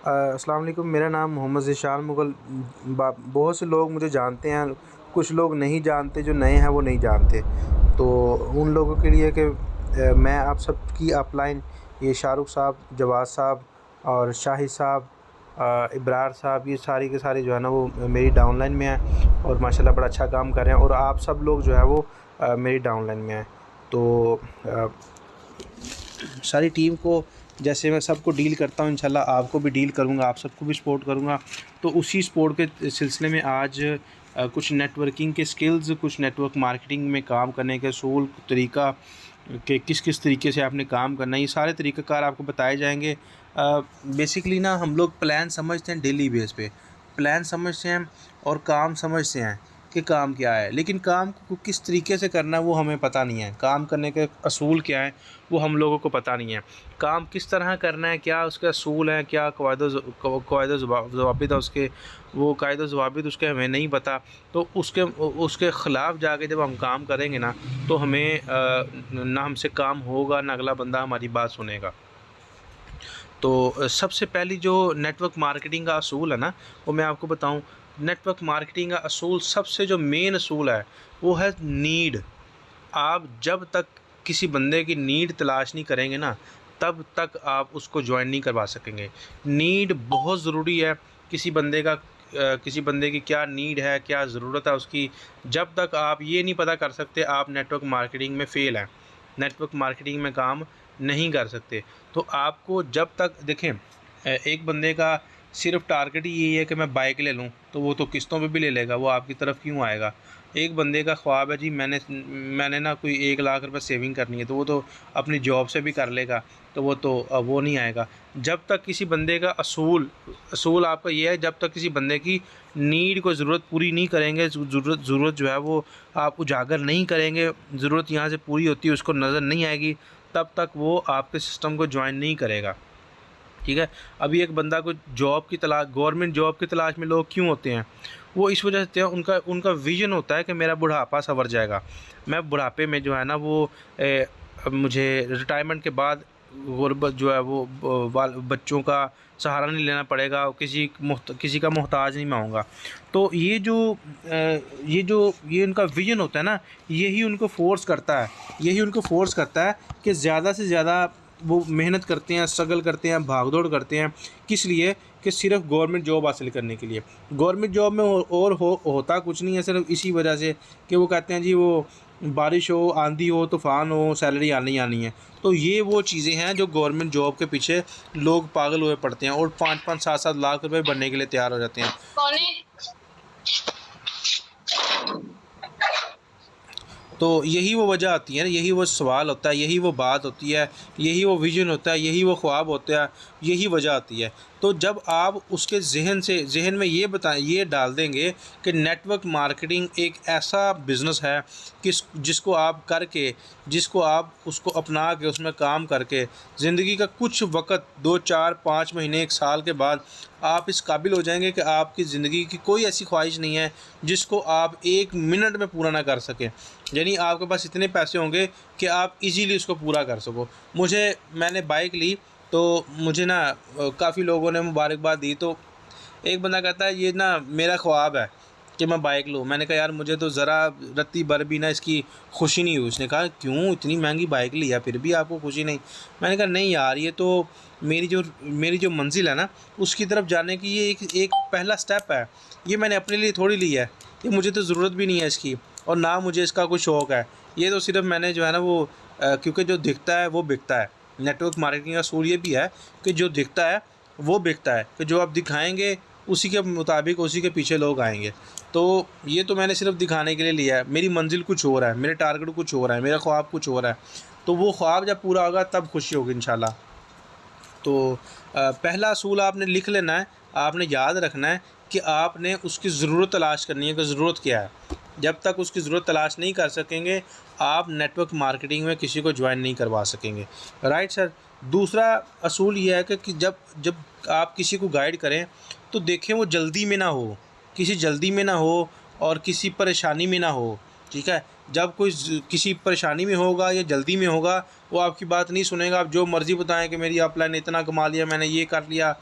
अस्सलाम वालेकुम। मेरा नाम मोहम्मद ज़ीशान मुग़ल। बहुत से लोग मुझे जानते हैं, कुछ लोग नहीं जानते, जो नए हैं वो नहीं जानते। तो उन लोगों के लिए कि मैं आप सबकी अपलाइन, ये शाहरुख साहब, जवाद साहब और शाहिद साहब, इब्रार साहब, ये सारी के सारे जो है ना वो मेरी डाउनलाइन में हैं और माशाल्लाह बड़ा अच्छा काम कर रहे हैं। और आप सब लोग जो है वो मेरी डाउनलाइन में हैं। तो अ, सारी टीम को जैसे मैं सबको डील करता हूँ, इंशाल्लाह आपको भी डील करूँगा, आप सबको भी सपोर्ट करूँगा। तो उसी सपोर्ट के सिलसिले में आज कुछ नेटवर्किंग के स्किल्स, कुछ नेटवर्क मार्केटिंग में काम करने के असूल, तरीका कि किस किस तरीके से आपने काम करना है, ये सारे तरीक़ाकार आपको बताए जाएंगे। बेसिकली ना हम लोग प्लान समझते हैं, डेली बेस पे प्लान समझते हैं और काम समझते हैं कि काम क्या है, लेकिन काम को किस तरीके से करना है वो हमें पता नहीं है। काम करने के असूल क्या है वो हम लोगों को पता नहीं है। काम किस तरह करना है, क्या उसके असूल हैं, क्या क़वाइद-ओ-ज़वाबित है उसके, वो क़ायदे-ओ-ज़वाबित उसके हमें नहीं पता। तो उसके ख़िलाफ़ जाके जब हम काम करेंगे ना, तो हमें ना हमसे काम होगा, ना अगला बंदा हमारी बात सुनेगा। तो सबसे पहली जो नेटवर्क मार्केटिंग का असूल है ना, वो मैं आपको बताऊँ। नेटवर्क मार्केटिंग का असूल, सबसे जो मेन असूल है वो है नीड। आप जब तक किसी बंदे की नीड तलाश नहीं करेंगे ना, तब तक आप उसको जॉइन नहीं करवा सकेंगे। नीड बहुत ज़रूरी है। किसी बंदे की क्या नीड है, क्या ज़रूरत है उसकी, जब तक आप ये नहीं पता कर सकते, आप नेटवर्क मार्केटिंग में फ़ेल हैं, नेटवर्क मार्केटिंग में काम नहीं कर सकते। तो आपको जब तक देखें, एक बंदे का सिर्फ टारगेट ही यही है कि मैं बाइक ले लूँ, तो वो तो किस्तों पे भी ले लेगा, वो आपकी तरफ क्यों आएगा। एक बंदे का ख्वाब है जी, मैंने ना कोई 1 लाख रुपए सेविंग करनी है, तो वो तो अपनी जॉब से भी कर लेगा, तो वो नहीं आएगा। जब तक किसी बंदे का असूल आपका ये है, जब तक किसी बंदे की नीड को ज़रूरत पूरी नहीं करेंगे, ज़रूरत जो है वो आप उजागर नहीं करेंगे, ज़रूरत यहाँ से पूरी होती है उसको नज़र नहीं आएगी, तब तक वो आपके सिस्टम को ज्वाइन नहीं करेगा। ठीक है। अभी एक बंदा को जॉब की तलाश, गवर्नमेंट जॉब की तलाश में लोग क्यों होते हैं, वो इस वजह से होते हैं, उनका उनका विज़न होता है कि मेरा बुढ़ापा संवर जाएगा, मैं बुढ़ापे में जो है ना वो मुझे रिटायरमेंट के बाद गुर्बत जो है वो बच्चों का सहारा नहीं लेना पड़ेगा, किसी का मोहताज नहीं मैं होऊँगा। तो ये उनका विज़न होता है ना, यही उनको फ़ोर्स करता है कि ज़्यादा से ज़्यादा वो मेहनत करते हैं, स्ट्रगल करते हैं, भाग-दौड़ करते हैं। किस लिए? कि सिर्फ़ गवर्नमेंट जॉब हासिल करने के लिए। गवर्नमेंट जॉब में होता कुछ नहीं है, सिर्फ़ इसी वजह से कि वो कहते हैं जी वो बारिश हो, आंधी हो, तूफ़ान हो, सैलरी आनी ही आनी है। तो ये वो चीज़ें हैं जो गवर्नमेंट जॉब के पीछे लोग पागल हुए पड़ते हैं और 5-5, 7-7 लाख रुपए भरने के लिए तैयार हो जाते हैं। कौन है? तो यही वो वजह आती है ना, यही वो सवाल होता है, यही वो बात होती है, यही वो विज़न होता है, यही वो ख्वाब होता है, यही वजह आती है। तो जब आप उसके ज़हन में ये डाल देंगे कि नेटवर्क मार्केटिंग एक ऐसा बिज़नेस है जिसको आप करके, जिसको आप उसको अपना के उसमें काम करके ज़िंदगी का कुछ वक़्त 2, 4, 5 महीने, 1 साल के बाद आप इस काबिल हो जाएंगे कि आपकी ज़िंदगी की कोई ऐसी ख्वाहिश नहीं है जिसको आप 1 मिनट में पूरा ना कर सकें। यानी आपके पास इतने पैसे होंगे कि आप इजीली उसको पूरा कर सको। मैंने बाइक ली तो मुझे ना काफ़ी लोगों ने मुबारकबाद दी। तो एक बंदा कहता है ये ना मेरा ख्वाब है कि मैं बाइक लूँ। मैंने कहा यार मुझे तो ज़रा रत्ती भर भी ना इसकी खुशी नहीं हुई। उसने कहा क्यों, इतनी महंगी बाइक ली है फिर भी आपको खुशी नहीं। मैंने कहा नहीं यार, ये तो मेरी जो मंज़िल है ना उसकी तरफ जाने की ये एक पहला स्टेप है। ये मैंने अपने लिए थोड़ी ली है, ये मुझे तो ज़रूरत भी नहीं है इसकी और ना मुझे इसका कोई शौक़ है। ये तो सिर्फ़ मैंने जो है ना वो क्योंकि जो दिखता है वो बिकता है। नेटवर्क मार्केटिंग का असूल ये भी है कि जो दिखता है वो बिकता है, कि जो आप दिखाएँगे उसी के मुताबिक उसी के पीछे लोग आएँगे। तो ये तो मैंने सिर्फ़ दिखाने के लिए लिया है। मेरी मंज़िल कुछ और है, मेरे टारगेट कुछ और है, मेरा ख्वाब कुछ और है। तो वो ख्वाब जब पूरा होगा तब खुशी होगी इंशाल्लाह। तो पहला असूल आपने लिख लेना है, आपने याद रखना है कि आपने उसकी ज़रूरत तलाश करनी है कि ज़रूरत क्या है। जब तक उसकी ज़रूरत तलाश नहीं कर सकेंगे, आप नेटवर्क मार्केटिंग में किसी को जॉइन नहीं करवा सकेंगे। Right sir. दूसरा असूल ये है कि जब जब आप किसी को गाइड करें तो देखें वो जल्दी में ना हो, किसी जल्दी में ना हो और किसी परेशानी में ना हो। ठीक है। जब कोई किसी परेशानी में होगा या जल्दी में होगा वो आपकी बात नहीं सुनेगा। आप जो मर्ज़ी बताएं कि मेरी अपलाइन इतना कमा लिया, मैंने ये कर लिया,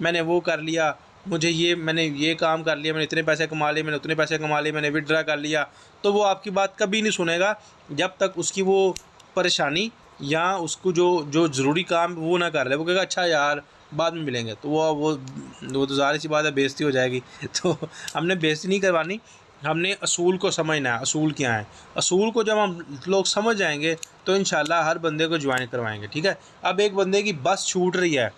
मैंने वो कर लिया, मैंने ये काम कर लिया, मैंने इतने पैसे कमा लिए, मैंने उतने पैसे कमा लिए, मैंने विथड्रा कर लिया, तो वो आपकी बात कभी नहीं सुनेगा जब तक उसकी वो परेशानी या उसको जो जो ज़रूरी काम वो ना कर ले। वो कहेगा अच्छा यार बाद में मिलेंगे, तो वो तो ज़ाहिर सी बात है बेइज़्ज़ती हो जाएगी। तो हमने बेइज़्ज़ती नहीं करवानी, हमने असूल को समझना है, असूल क्या है। असूल को जब हम लोग समझ जाएंगे तो इंशाल्लाह हर बंदे को ज्वाइन करवाएंगे, ठीक है। अब एक बंदे की बस छूट रही है,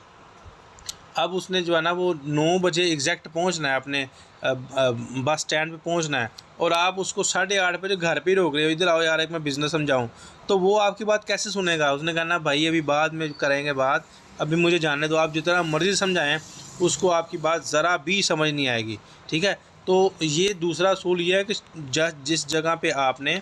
अब उसने जो है ना वो 9 बजे एग्जैक्ट पहुंचना है, अपने बस स्टैंड पे पहुंचना है, और आप उसको 8:30 बजे घर पे ही रोक रहे हो, इधर आओ यार एक मैं बिज़नेस समझाऊं, तो वो आपकी बात कैसे सुनेगा। उसने कहा ना भाई अभी बाद में करेंगे बात, अभी मुझे जानने दो। आप जितना मर्ज़ी समझाएं उसको आपकी बात ज़रा भी समझ नहीं आएगी, ठीक है। तो ये दूसरा असूल ये है कि जिस जगह पे आपने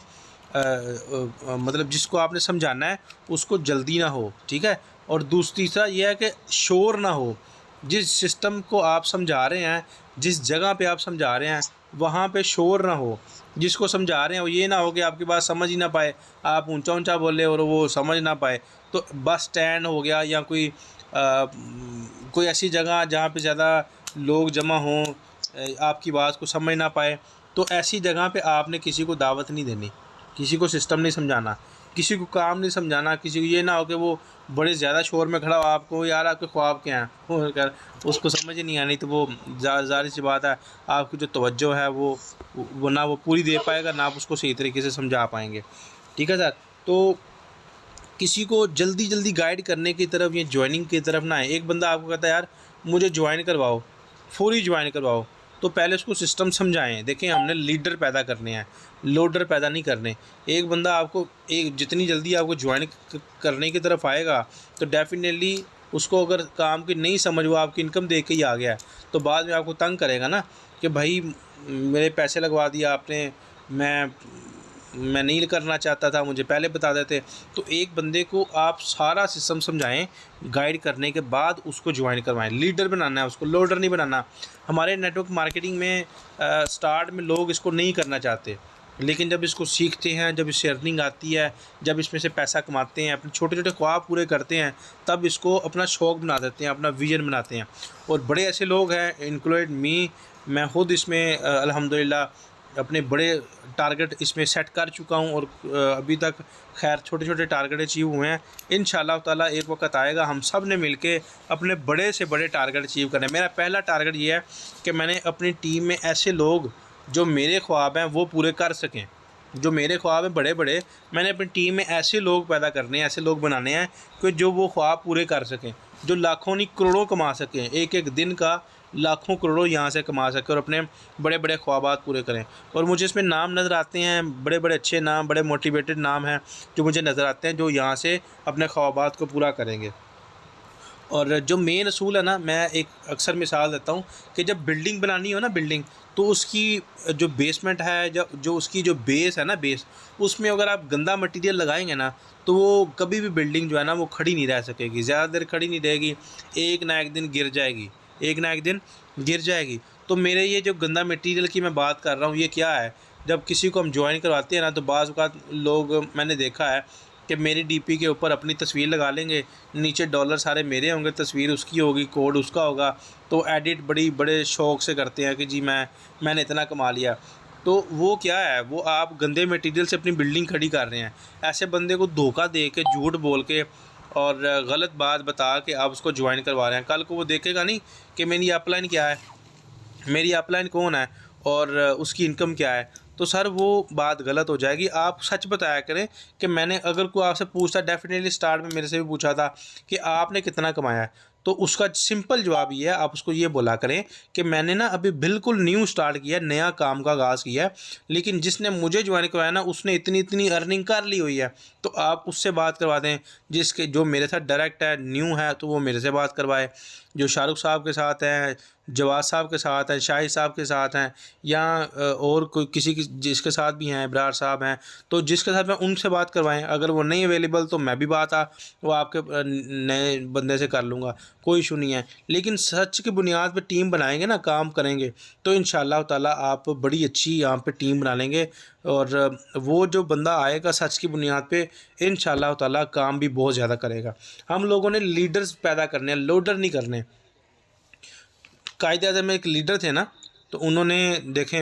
मतलब जिसको आपने समझाना है उसको जल्दी ना हो, ठीक है। और तीसरा ये है कि शोर ना हो। जिस सिस्टम को आप समझा रहे हैं, जिस जगह पे आप समझा रहे हैं वहाँ पे शोर ना हो। जिसको समझा रहे हैं वो ये ना हो कि आपकी बात समझ ही ना पाए, आप ऊंचा ऊंचा बोले और वो समझ ना पाए। तो बस स्टैंड हो गया या कोई ऐसी जगह जहाँ पे ज़्यादा लोग जमा हों, आपकी बात को समझ ना पाए, तो ऐसी जगह पे आपने किसी को दावत नहीं देनी, किसी को सिस्टम नहीं समझाना, किसी को काम नहीं समझाना। किसी को ये ना हो कि वो बड़े ज़्यादा शोर में खड़ा हो, आपको यार आपके ख्वाब क्या हैं वो कर उसको समझ ही नहीं आनी, तो वो ज़ाहिर सी बात है आपकी जो तवज्जो है वो ना वो पूरी दे पाएगा, ना आप उसको सही तरीके से समझा पाएंगे, ठीक है सर। तो किसी को जल्दी जल्दी गाइड करने की तरफ या ज्वाइनिंग की तरफ ना आए। एक बंदा आपको कहता है यार मुझे ज्वाइन करवाओ, फौरी ज्वाइन करवाओ, तो पहले उसको सिस्टम समझाएं। देखें हमने लीडर पैदा करने हैं, लोडर पैदा नहीं करने। एक बंदा आपको जितनी जल्दी आपको ज्वाइन करने की तरफ आएगा तो डेफिनेटली उसको अगर काम की नहीं समझ, वो आपकी इनकम देख के ही आ गया है, तो बाद में आपको तंग करेगा ना कि भाई मेरे पैसे लगवा दिया आपने, मैं नहीं करना चाहता था, मुझे पहले बता देते। तो एक बंदे को आप सारा सिस्टम समझाएं, गाइड करने के बाद उसको ज्वाइन करवाएं। लीडर बनाना है उसको, लोडर नहीं बनाना। हमारे नेटवर्क मार्केटिंग में स्टार्ट में लोग इसको नहीं करना चाहते, लेकिन जब इसको सीखते हैं, जब इससे अर्निंग आती है, जब इसमें से पैसा कमाते हैं, अपने छोटे छोटे ख्वाब पूरे करते हैं, तब इसको अपना शौक़ बना देते हैं, अपना विज़न बनाते हैं। और बड़े ऐसे लोग हैं इंक्लूड मी, मैं खुद इसमें अल्हम्दुलिल्लाह अपने बड़े टारगेट इसमें सेट कर चुका हूं, और अभी तक खैर छोटे छोटे टारगेट अचीव हुए हैं। इंशाल्लाह ताला एक वक्त आएगा हम सब ने मिलके अपने बड़े से बड़े टारगेट अचीव करने। मेरा पहला टारगेट ये है कि मैंने अपनी टीम में ऐसे लोग जो मेरे ख्वाब हैं वो पूरे कर सकें, जो मेरे ख्वाब हैं बड़े बड़े, मैंने अपनी टीम में ऐसे लोग पैदा करने हैं, ऐसे लोग बनाने हैं कि जो वो ख्वाब पूरे कर सकें, जो लाखों नहीं करोड़ों कमा सकें, एक एक दिन का लाखों करोड़ों यहाँ से कमा सकें और अपने बड़े बड़े ख्वाबात पूरे करें। और मुझे इसमें नाम नज़र आते हैं, बड़े बड़े अच्छे नाम, बड़े मोटिवेटेड नाम हैं जो मुझे नज़र आते हैं, जो यहाँ से अपने ख्वाबात को पूरा करेंगे। और जो मेन असूल है ना, मैं एक अक्सर मिसाल देता हूँ कि जब बिल्डिंग बनानी हो ना, बिल्डिंग, तो उसकी जो बेसमेंट है, जो उसकी जो बेस है ना, बेस, उसमें अगर आप गंदा मटेरियल लगाएंगे ना तो वो कभी भी बिल्डिंग जो है ना वो खड़ी नहीं रह सकेगी, ज़्यादा देर खड़ी नहीं रहेगी, एक ना एक दिन गिर जाएगी, एक ना एक दिन गिर जाएगी। तो मेरे ये जो गंदा मटेरियल की मैं बात कर रहा हूँ, ये क्या है, जब किसी को हम ज्वाइन करवाते हैं ना तो बाज़ औक़ात लोग, मैंने देखा है कि मेरी डीपी के ऊपर अपनी तस्वीर लगा लेंगे, नीचे डॉलर सारे मेरे होंगे, तस्वीर उसकी होगी, कोड उसका होगा, तो एडिट बड़े शौक़ से करते हैं कि जी मैंने इतना कमा लिया। तो वो क्या है, वो आप गंदे मटेरियल से अपनी बिल्डिंग खड़ी कर रहे हैं। ऐसे बंदे को धोखा दे के, झूठ बोल के और गलत बात बता के आप उसको ज्वाइन करवा रहे हैं। कल को वो देखेगा नहीं कि मेरी अपलाइन क्या है, मेरी अपलाइन कौन है और उसकी इनकम क्या है, तो सर वो बात गलत हो जाएगी। आप सच बताया करें कि मैंने, अगर कोई आपसे पूछता, डेफिनेटली स्टार्ट में मेरे से भी पूछा था कि आपने कितना कमाया है, तो उसका सिंपल जवाब ये है, आप उसको ये बोला करें कि मैंने ना अभी बिल्कुल न्यू स्टार्ट किया, नया काम का आगाज़ किया है, लेकिन जिसने मुझे ज्वाइन करवाया ना उसने इतनी इतनी अर्निंग कर ली हुई है, तो आप उससे बात करवा दें। जो मेरे साथ डायरेक्ट है, न्यू है, तो वो मेरे से बात करवाए। जो शाहरुख साहब के साथ हैं, जवाद साहब के साथ हैं, शाहिद साहब के साथ हैं, या और कोई किसी की जिसके साथ भी हैं, इब्रार साहब हैं, तो जिसके साथ में उनसे बात करवाएं। अगर वो नहीं अवेलेबल तो मैं भी वो आपके नए बंदे से कर लूँगा, कोई इशू नहीं है। लेकिन सच की बुनियाद पे टीम बनाएंगे ना, काम करेंगे, तो इंशाल्लाह ताला आप बड़ी अच्छी यहाँ पे टीम बना लेंगे। और वो जो बंदा आएगा सच की बुनियाद पे, इंशाल्लाह ताला काम भी बहुत ज़्यादा करेगा। हम लोगों ने लीडर्स पैदा करने हैं, लोडर नहीं करने। कायदे-आज़म में एक लीडर थे ना, तो उन्होंने देखें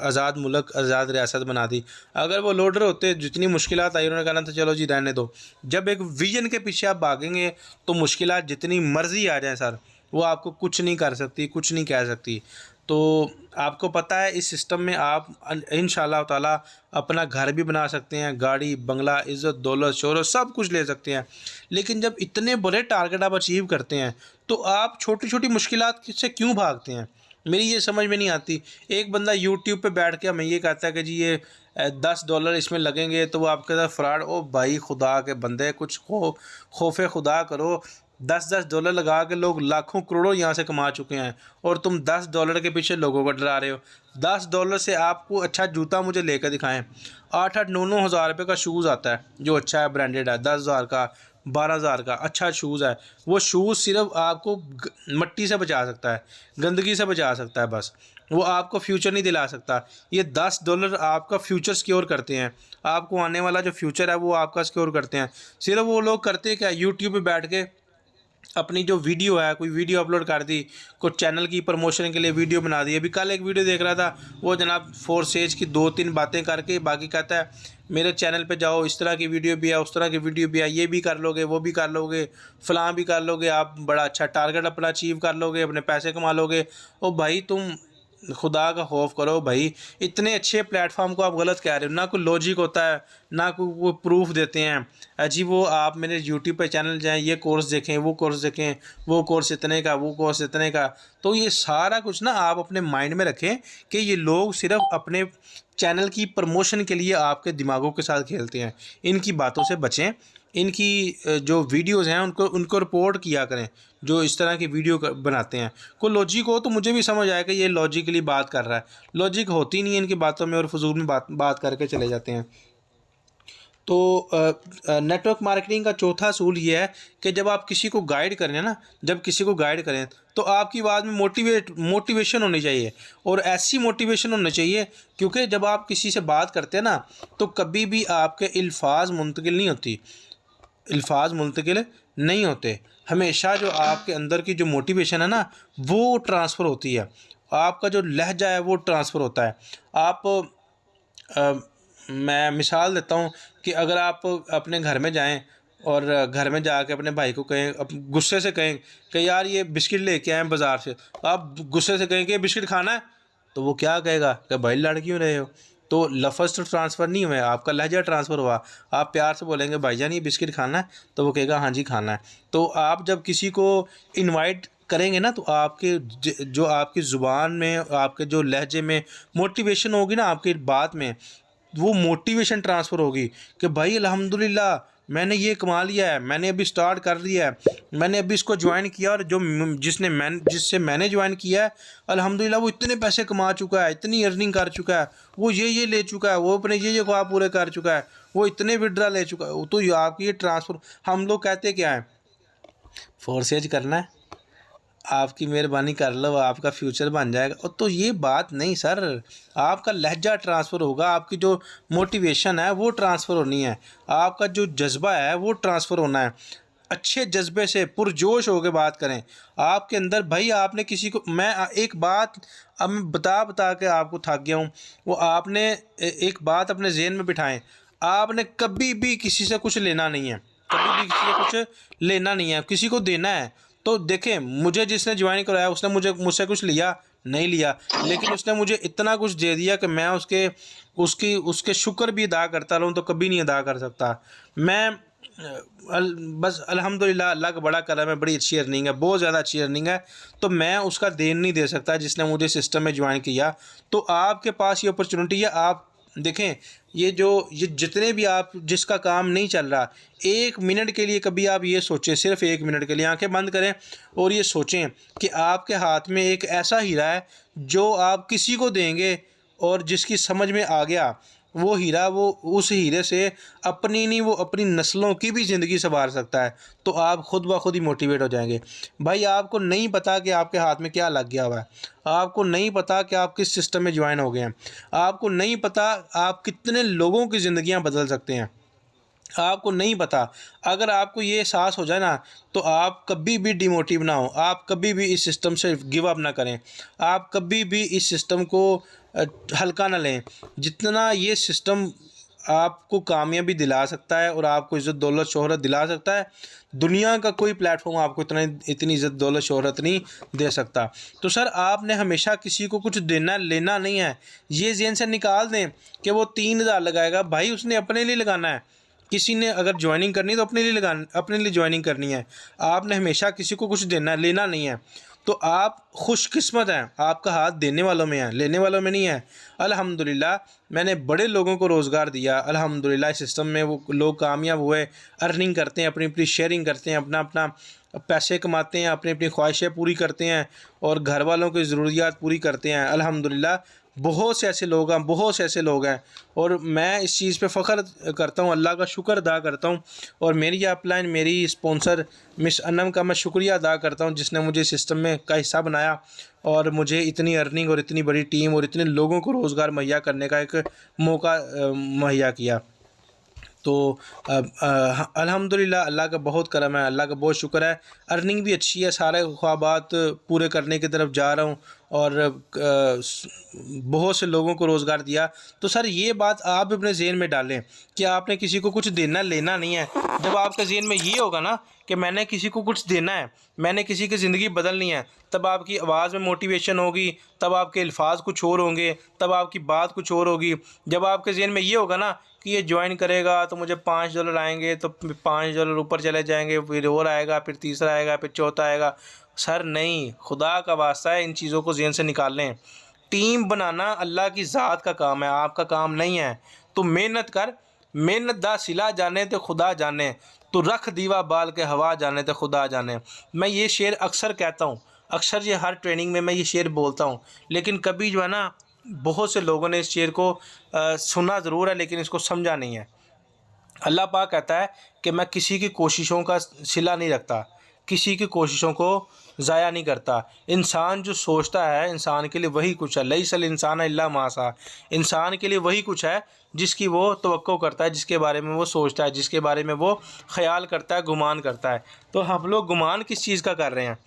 आज़ाद मुल्क आज़ाद रियासत बना दी। अगर वो लोडर होते, जितनी मुश्किलात आई उन्होंने कहना था चलो जी रहने दो। जब एक विजन के पीछे आप भागेंगे तो मुश्किलात जितनी मर्ज़ी आ जाएँ सर, वो आपको कुछ नहीं कर सकती, कुछ नहीं कह सकती। तो आपको पता है इस सिस्टम में आप इंशाल्लाह ताला अपना घर भी बना सकते हैं, गाड़ी बंगला, इज़्ज़त दौलत शोहरत सब कुछ ले सकते हैं। लेकिन जब इतने बड़े टारगेट आप अचीव करते हैं तो आप छोटी छोटी मुश्किलात से क्यों भागते हैं? मेरी ये समझ में नहीं आती। एक बंदा यूट्यूब पे बैठ के हमें ये कहता है कि जी ये $10 इसमें लगेंगे, तो वो आपके साथ फ्रॉड। ओ भाई खुदा के बंदे, कुछ खौफ खुदा करो। $10 लगा के लोग लाखों करोड़ों यहाँ से कमा चुके हैं, और तुम $10 के पीछे लोगों को डरा रहे हो। $10 से आपको अच्छा जूता मुझे लेकर दिखाएं। 8-8, 9-9 हज़ार रुपये का शूज़ आता है जो अच्छा है, ब्रांडेड है, 10,000 का, 12,000 का अच्छा शूज़ है। वो शूज़ सिर्फ आपको मट्टी से बचा सकता है, गंदगी से बचा सकता है, बस वो आपको फ्यूचर नहीं दिला सकता। ये $10 आपका फ्यूचर सिक्योर करते हैं, आपको आने वाला जो फ्यूचर है वो आपका सिक्योर करते हैं। सिर्फ वो लोग करते क्या, यूट्यूब पे बैठ के अपनी जो वीडियो है, कोई वीडियो अपलोड कर दी, कुछ चैनल की प्रमोशन के लिए वीडियो बना दी। अभी कल एक वीडियो देख रहा था, वो जनाब फोर्सेज की 2-3 बातें करके बाकी कहता है मेरे चैनल पे जाओ, इस तरह की वीडियो भी है, उस तरह की वीडियो भी है, ये भी कर लोगे, वो भी कर लोगे, फलां भी कर लोगे, आप बड़ा अच्छा टारगेट अपना अचीव कर लोगे, अपने पैसे कमा लोगे। ओ भाई तुम खुदा का खौफ करो भाई, इतने अच्छे प्लेटफॉर्म को आप गलत कह रहे हो। ना कोई लॉजिक होता है, ना कोई वो प्रूफ देते हैं। अजी वो आप मेरे यूट्यूब पे चैनल जाएं, ये कोर्स देखें, वो कोर्स देखें, वो कोर्स इतने का, वो कोर्स इतने का। तो ये सारा कुछ ना आप अपने माइंड में रखें कि ये लोग सिर्फ अपने चैनल की प्रमोशन के लिए आपके दिमागों के साथ खेलते हैं। इनकी बातों से बचें। इनकी जो वीडियोज़ हैं उनको उनको रिपोर्ट किया करें, जो इस तरह की वीडियो बनाते हैं। कोई लॉजिक हो तो मुझे भी समझ आए कि ये लॉजिकली बात कर रहा है। लॉजिक होती नहीं है इनकी बातों में, और फजूल में बात करके चले जाते हैं। तो नेटवर्क मार्केटिंग का चौथा असूल ये है कि जब आप किसी को गाइड करें ना, जब किसी को गाइड करें तो आपकी आवाज़ में मोटिवेशन होनी चाहिए, और ऐसी मोटिवेशन होनी चाहिए क्योंकि जब आप किसी से बात करते हैं ना, तो कभी भी आपके अल्फाज मुंतकिल नहीं होती, अल्फाज मुंतकिल नहीं होते। हमेशा जो आपके अंदर की जो मोटिवेशन है ना, वो ट्रांसफ़र होती है, आपका जो लहजा है वो ट्रांसफ़र होता है। आप मैं मिसाल देता हूँ कि अगर आप अपने घर में जाएं और घर में जाके अपने भाई को कहें, गुस्से से कहें कि यार ये बिस्किट लेके आए बाज़ार से, आप गुस्से से कहें कि ये बिस्किट खाना है, तो वो क्या कहेगा कि भाई लड़ क्यों रहे हो। तो लफ्ज़ तो ट्रांसफ़र नहीं हुआ, आपका लहजा ट्रांसफ़र हुआ। आप प्यार से बोलेंगे भाईजान ये बिस्किट खाना है, तो वो कहेगा हाँ जी खाना है। तो आप जब किसी को इनवाइट करेंगे ना, तो आपके जो आपकी ज़ुबान में, आपके जो लहजे में मोटिवेशन होगी ना, आपकी बात में वो मोटिवेशन ट्रांसफ़र होगी कि भाई अल्हम्दुलिल्लाह मैंने ये कमा लिया है, मैंने अभी स्टार्ट कर दिया है, मैंने अभी इसको ज्वाइन किया, और जो जिससे मैंने ज्वाइन किया है अल्हम्दुलिल्लाह वो इतने पैसे कमा चुका है, इतनी अर्निंग कर चुका है, वो ये ले चुका है, वो अपने ये ख्वाब पूरे कर चुका है, वो इतने विड्रा ले चुका है। तो आपकी ये ट्रांसफ़र, हम लोग कहते क्या है, फोर्सेज करना है, आपकी मेहरबानी कर लो, आपका फ्यूचर बन जाएगा। और तो ये बात नहीं सर, आपका लहजा ट्रांसफ़र होगा, आपकी जो मोटिवेशन है वो ट्रांसफ़र होनी है, आपका जो जज्बा है वो ट्रांसफ़र होना है। अच्छे जज्बे से पुरजोश होकर बात करें आपके अंदर। भाई आपने किसी को, मैं एक बात अब मैं बता के आपको थक गया हूँ, वो आपने एक बात अपने जहन में बिठाएं, आपने कभी भी किसी से कुछ लेना नहीं है, कभी भी किसी से कुछ लेना नहीं है, किसी को देना है। तो देखें, मुझे जिसने ज्वाइन कराया उसने मुझसे कुछ लिया नहीं लिया, लेकिन उसने मुझे इतना कुछ दे दिया कि मैं उसके शुक्र भी अदा करता रहूँ तो कभी नहीं अदा कर सकता। मैं बस अल्हम्दुलिल्लाह, अल्लाह का बड़ा करम है, बड़ी अच्छी अर्निंग है, बहुत ज़्यादा अच्छी अर्निंग है, तो मैं उसका देन नहीं दे सकता जिसने मुझे सिस्टम में ज्वाइन किया। तो आपके पास ये अपॉर्चुनिटी है, आप देखें, ये जितने भी आप जिसका काम नहीं चल रहा, 1 मिनट के लिए कभी आप ये सोचें, सिर्फ 1 मिनट के लिए आंखें बंद करें और ये सोचें कि आपके हाथ में एक ऐसा हीरा है जो आप किसी को देंगे और जिसकी समझ में आ गया वो हीरा, वो उस हीरे से अपनी नहीं, वो अपनी नस्लों की भी ज़िंदगी संवार सकता है, तो आप खुद ब खुद ही मोटिवेट हो जाएंगे। भाई आपको नहीं पता कि आपके हाथ में क्या लग गया हुआ है, आपको नहीं पता कि आप किस सिस्टम में ज्वाइन हो गए हैं, आपको नहीं पता आप कितने लोगों की ज़िंदगियां बदल सकते हैं, आपको नहीं पता। अगर आपको ये एहसास हो जाए ना, तो आप कभी भी डिमोटिव ना हो, आप कभी भी इस सिस्टम से गिव अप ना करें, आप कभी भी इस सिस्टम को हल्का ना लें। जितना ये सिस्टम आपको कामयाबी दिला सकता है और आपको इज़्ज़त दौलत शोहरत दिला सकता है, दुनिया का कोई प्लेटफॉर्म आपको इतनी इज़्ज़त दौलत शोहरत नहीं दे सकता। तो सर आपने हमेशा किसी को कुछ देना लेना नहीं है, ये ज़हन से निकाल दें कि वो 3000 लगाएगा, भाई उसने अपने लिए लगाना है। किसी ने अगर ज्वाइनिंग करनी है तो अपने लिए ज्वाइनिंग करनी है। आपने हमेशा किसी को कुछ देना लेना नहीं है। तो आप खुशकिस्मत हैं, आपका हाथ देने वालों में है, लेने वालों में नहीं है। अल्हम्दुलिल्लाह मैंने बड़े लोगों को रोज़गार दिया, अल्हम्दुलिल्लाह इस सिस्टम में वो लोग कामयाब हुए, अर्निंग करते हैं, अपनी अपनी शेयरिंग करते हैं, अपना अपना पैसे कमाते हैं, अपनी अपनी ख्वाहिशें पूरी करते हैं और घर वालों की ज़रूरियात पूरी करते हैं। अल्हम्दुलिल्लाह बहुत से ऐसे लोग हैं, बहुत से ऐसे लोग हैं और मैं इस चीज़ पे फ़ख्र करता हूँ, अल्लाह का शुक्र अदा करता हूँ। और मेरी अपलाइन, मेरी स्पॉन्सर मिस अनम का मैं शुक्रिया अदा करता हूँ जिसने मुझे सिस्टम में का हिस्सा बनाया और मुझे इतनी अर्निंग और इतनी बड़ी टीम और इतने लोगों को रोज़गार मुहैया करने का एक मौका मुहैया किया। तो अल्हम्दुलिल्लाह अल्लाह का बहुत करम है, अल्लाह का बहुत शुक्र है। अर्निंग भी अच्छी है, सारे ख्वाबात पूरे करने की तरफ जा रहा हूँ और बहुत से लोगों को रोज़गार दिया। तो सर ये बात आप भी अपने ज़हन में डालें कि आपने किसी को कुछ देना लेना नहीं है। जब आपके ज़हन में ये होगा ना कि मैंने किसी को कुछ देना है, मैंने किसी की ज़िंदगी बदलनी है, तब आपकी आवाज़ में मोटिवेशन होगी, तब आपके अल्फाज कुछ और होंगे, तब आपकी बात कुछ और होगी। जब आपके ज़हन में ये होगा ना कि ये ज्वाइन करेगा तो मुझे $5 आएंगे, तो $5 ऊपर चले जाएंगे, फिर और आएगा, फिर तीसरा आएगा, फिर चौथा आएगा। सर नहीं, खुदा का वास्ता है इन चीज़ों को ज़हन से निकाल लें। टीम बनाना अल्लाह की ज़ात का काम है, आपका काम नहीं है। तो मेहनत कर, मेहनत दा सिला जाने तो खुदा जाने, तो रख दीवा बाल के हवा जाने तो खुदा जाने। मैं ये शेर अक्सर कहता हूँ, अक्सर ये हर ट्रेनिंग में मैं ये शेर बोलता हूँ, लेकिन कभी जो है ना बहुत से लोगों ने इस शेर को सुना ज़रूर है लेकिन इसको समझा नहीं है। अल्लाह पाक कहता है कि मैं किसी की कोशिशों का सिला नहीं रखता, किसी की कोशिशों को ज़ाया नहीं करता। इंसान जो सोचता है इंसान के लिए वही कुछ है, लैसल इंसान इल्ला मा सा। इंसान के लिए वही कुछ है जिसकी वो तवक्को करता है, जिसके बारे में वो सोचता है, जिसके बारे में वो ख्याल करता है, गुमान करता है। तो हम लोग गुमान किस चीज़ का कर रहे हैं,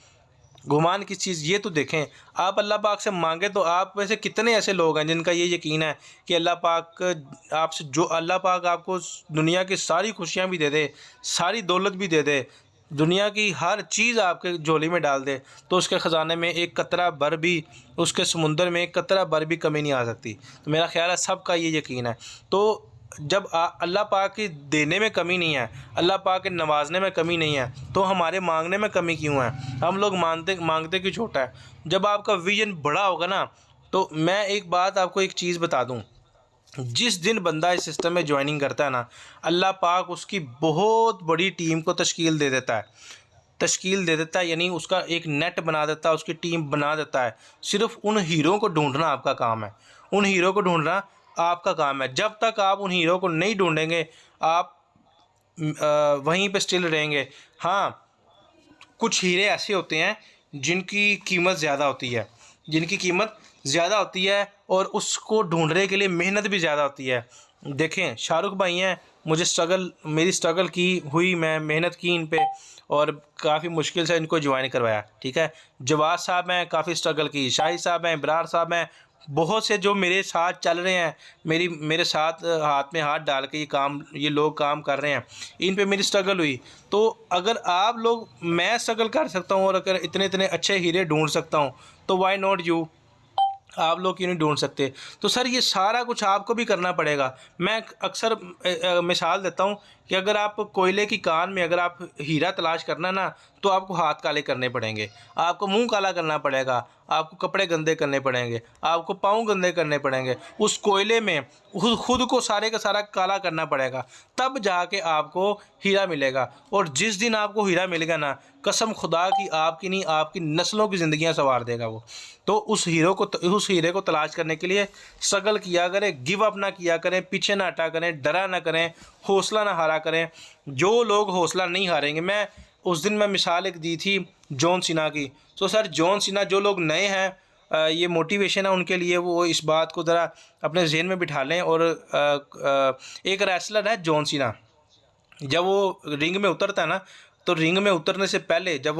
गुमान किस चीज़, ये तो देखें। आप अल्लाह पाक से मांगे तो आप वैसे कितने ऐसे लोग हैं जिनका ये यकीन है कि अल्लाह पाक आपसे जो अल्लाह पाक आपको दुनिया की सारी खुशियाँ भी दे दे, सारी दौलत भी दे दे, दुनिया की हर चीज़ आपके झोली में डाल दे, तो उसके ख़जाने में एक कतरा भर भी, उसके समुंदर में एक कतरा भर भी कमी नहीं आ सकती। तो मेरा ख्याल है सबका ये यकीन है। तो जब अल्लाह पाक की देने में कमी नहीं है, अल्लाह पाक के नवाजने में कमी नहीं है, तो हमारे मांगने में कमी क्यों है? हम लोग मांगते क्यों छोटा है? जब आपका विजन बड़ा होगा ना, तो मैं एक बात आपको एक चीज़ बता दूं, जिस दिन बंदा इस सिस्टम में ज्वाइनिंग करता है ना, अल्लाह पाक उसकी बहुत बड़ी टीम को तश्कील दे देता है, यानी उसका एक नेट बना देता है, उसकी टीम बना देता है। सिर्फ उन हीरों को ढूंढना आपका काम है, उन हीरों को ढूंढना आपका काम है। जब तक आप उन हीरो को नहीं ढूंढेंगे आप वहीं पे स्टिल रहेंगे। हाँ, कुछ हीरे ऐसे होते हैं जिनकी कीमत ज़्यादा होती है, और उसको ढूंढने के लिए मेहनत भी ज़्यादा होती है। देखें, शाहरुख भाई हैं, मेरी स्ट्रगल की हुई, मैं मेहनत की इन पे और काफ़ी मुश्किल से इनको ज्वाइन करवाया, ठीक है। जवाद साहब हैं, काफ़ी स्ट्रगल की। शाहिद साहब हैं, इब्रार साहब हैं, बहुत से जो मेरे साथ चल रहे हैं, मेरे साथ हाथ में हाथ डाल के ये लोग काम कर रहे हैं, इन पे मेरी स्ट्रगल हुई। तो अगर आप लोग, मैं स्ट्रगल कर सकता हूँ और अगर इतने इतने अच्छे हीरे ढूंढ सकता हूँ, तो वाई नॉट यू, आप लोग क्यों नहीं ढूंढ सकते? तो सर ये सारा कुछ आपको भी करना पड़ेगा। मैं अक्सर मिसाल देता हूँ कि अगर आप कोयले की कान में अगर आप हीरा तलाश करना ना, तो आपको हाथ काले करने पड़ेंगे, आपको मुंह काला करना पड़ेगा, आपको कपड़े गंदे करने पड़ेंगे, आपको पाँव गंदे करने पड़ेंगे, उस कोयले में खुद को सारे का सारा काला करना पड़ेगा, तब जाके आपको हीरा मिलेगा। और जिस दिन आपको हीरा मिलेगा ना, कसम खुदा की आपकी नहीं आपकी नस्लों की ज़िंदगियां संवार देगा वो। तो उस हीरे को तलाश करने के लिए स्ट्रगल किया करें, गिव अप ना किया करें, पीछे ना हटा करें, डरा ना करें, हौसला ना हारा करें। जो लोग हौसला नहीं हारेंगे, मैं उस दिन मैं मिसाल एक दी थी जॉन सीना की। तो सर जॉन सीना, जो लोग नए हैं, ये मोटिवेशन है उनके लिए, वो इस बात को ज़रा अपने जहन में बिठा लें। और एक रेसलर है जॉन सीना, जब वो रिंग में उतरता है ना, तो रिंग में उतरने से पहले जब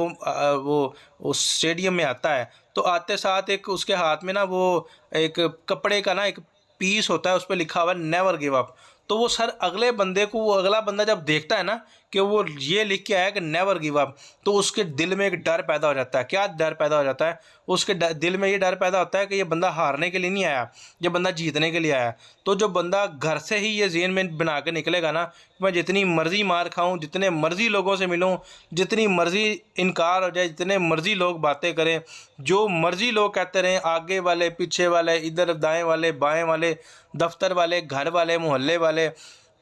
वो उस स्टेडियम में आता है, तो आते साथ एक उसके हाथ में ना वो एक कपड़े का ना एक पीस होता है, उस पर लिखा हुआ है नेवर गिव अप। तो वो सर अगले बंदे को, वो अगला बंदा जब देखता है ना कि वो ये लिख के आया कि नेवर गिव अप, तो उसके दिल में एक डर पैदा हो जाता है। क्या डर पैदा हो जाता है? उसके दिल में ये डर पैदा होता है कि ये बंदा हारने के लिए नहीं आया, ये बंदा जीतने के लिए आया। तो जो बंदा घर से ही ये ज़हन में बना के निकलेगा ना, मैं जितनी मर्ज़ी मार खाऊं, जितने मर्ज़ी लोगों से मिलूं, जितनी मर्ज़ी इनकार हो जाए, जितने मर्ज़ी लोग बातें करें, जो मर्ज़ी लोग कहते रहें, आगे वाले पीछे वाले, इधर दाएं वाले बाएं वाले, दफ्तर वाले, घर वाले, मोहल्ले वाले,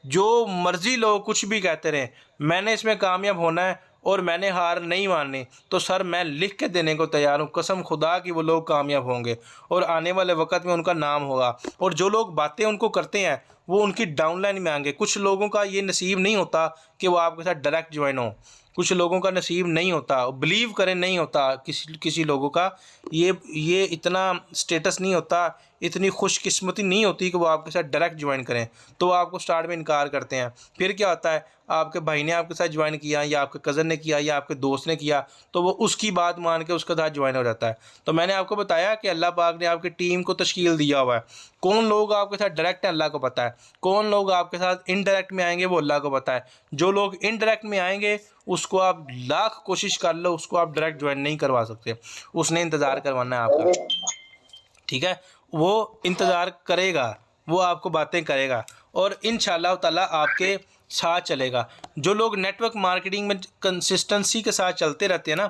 जो मर्ज़ी लोग कुछ भी कहते रहें, मैंने इसमें कामयाब होना है और मैंने हार नहीं माननी। तो सर मैं लिख के देने को तैयार हूँ, कसम खुदा कि वो लोग कामयाब होंगे और आने वाले वक्त में उनका नाम होगा। और जो लोग बातें उनको करते हैं, वो उनकी डाउनलाइन में आएंगे। कुछ लोगों का ये नसीब नहीं होता कि वो आपके साथ डायरेक्ट ज्वाइन हो, कुछ लोगों का नसीब नहीं होता, बिलीव करें नहीं होता, किसी लोगों का ये इतना स्टेटस नहीं होता, इतनी खुशकिस्मती नहीं होती कि वो आपके साथ डायरेक्ट ज्वाइन करें। तो वो आपको स्टार्ट में इनकार करते हैं। फिर क्या होता है, आपके भाई ने आपके साथ ज्वाइन किया, या आपके कज़न ने किया, या आपके दोस्त ने किया, तो वो उसकी बात मान के उसके साथ ज्वाइन हो जाता है। तो मैंने आपको बताया कि अल्लाह पाक ने आपकी टीम को तश्कील दिया हुआ है। कौन लोग आपके साथ डायरेक्ट है अल्लाह को पता है, कौन लोग आपके साथ इनडायरेक्ट में आएंगे वो अल्लाह को पता है। जो लोग इनडायरेक्ट में आएंगे उसको आप लाख कोशिश कर लो, उसको आप डायरेक्ट ज्वाइन नहीं करवा सकते, उसने इंतज़ार करवाना है आपका। ठीक है, वो इंतज़ार करेगा, वो आपको बातें करेगा और इंशाअल्लाह ताला आपके साथ चलेगा। जो लोग नेटवर्क मार्केटिंग में कंसिस्टेंसी के साथ चलते रहते हैं ना,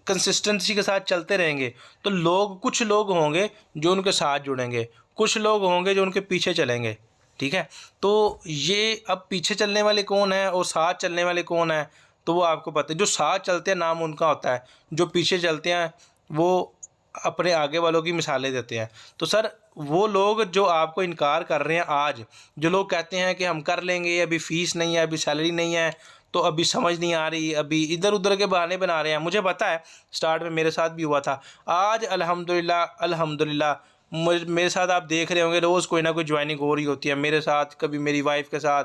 कंसिस्टेंसी के साथ चलते रहेंगे, तो कुछ लोग होंगे जो उनके साथ जुड़ेंगे, कुछ लोग होंगे जो उनके पीछे चलेंगे। ठीक है, तो ये अब पीछे चलने वाले कौन है और साथ चलने वाले कौन है, तो वो आपको पता है। जो साथ चलते हैं नाम उनका होता है, जो पीछे चलते हैं वो अपने आगे वालों की मिसालें देते हैं। तो सर वो लोग जो आपको इनकार कर रहे हैं आज, जो लोग कहते हैं कि हम कर लेंगे, अभी फ़ीस नहीं है, अभी सैलरी नहीं है, तो अभी समझ नहीं आ रही, अभी इधर उधर के बहाने बना रहे हैं। मुझे पता है स्टार्ट में मेरे साथ भी हुआ था। आज अल्हम्दुलिल्लाह अल्हम्दुलिल्लाह मेरे साथ आप देख रहे होंगे रोज़ कोई ना कोई ज्वाइनिंग हो रही होती है, मेरे साथ, कभी मेरी वाइफ के साथ।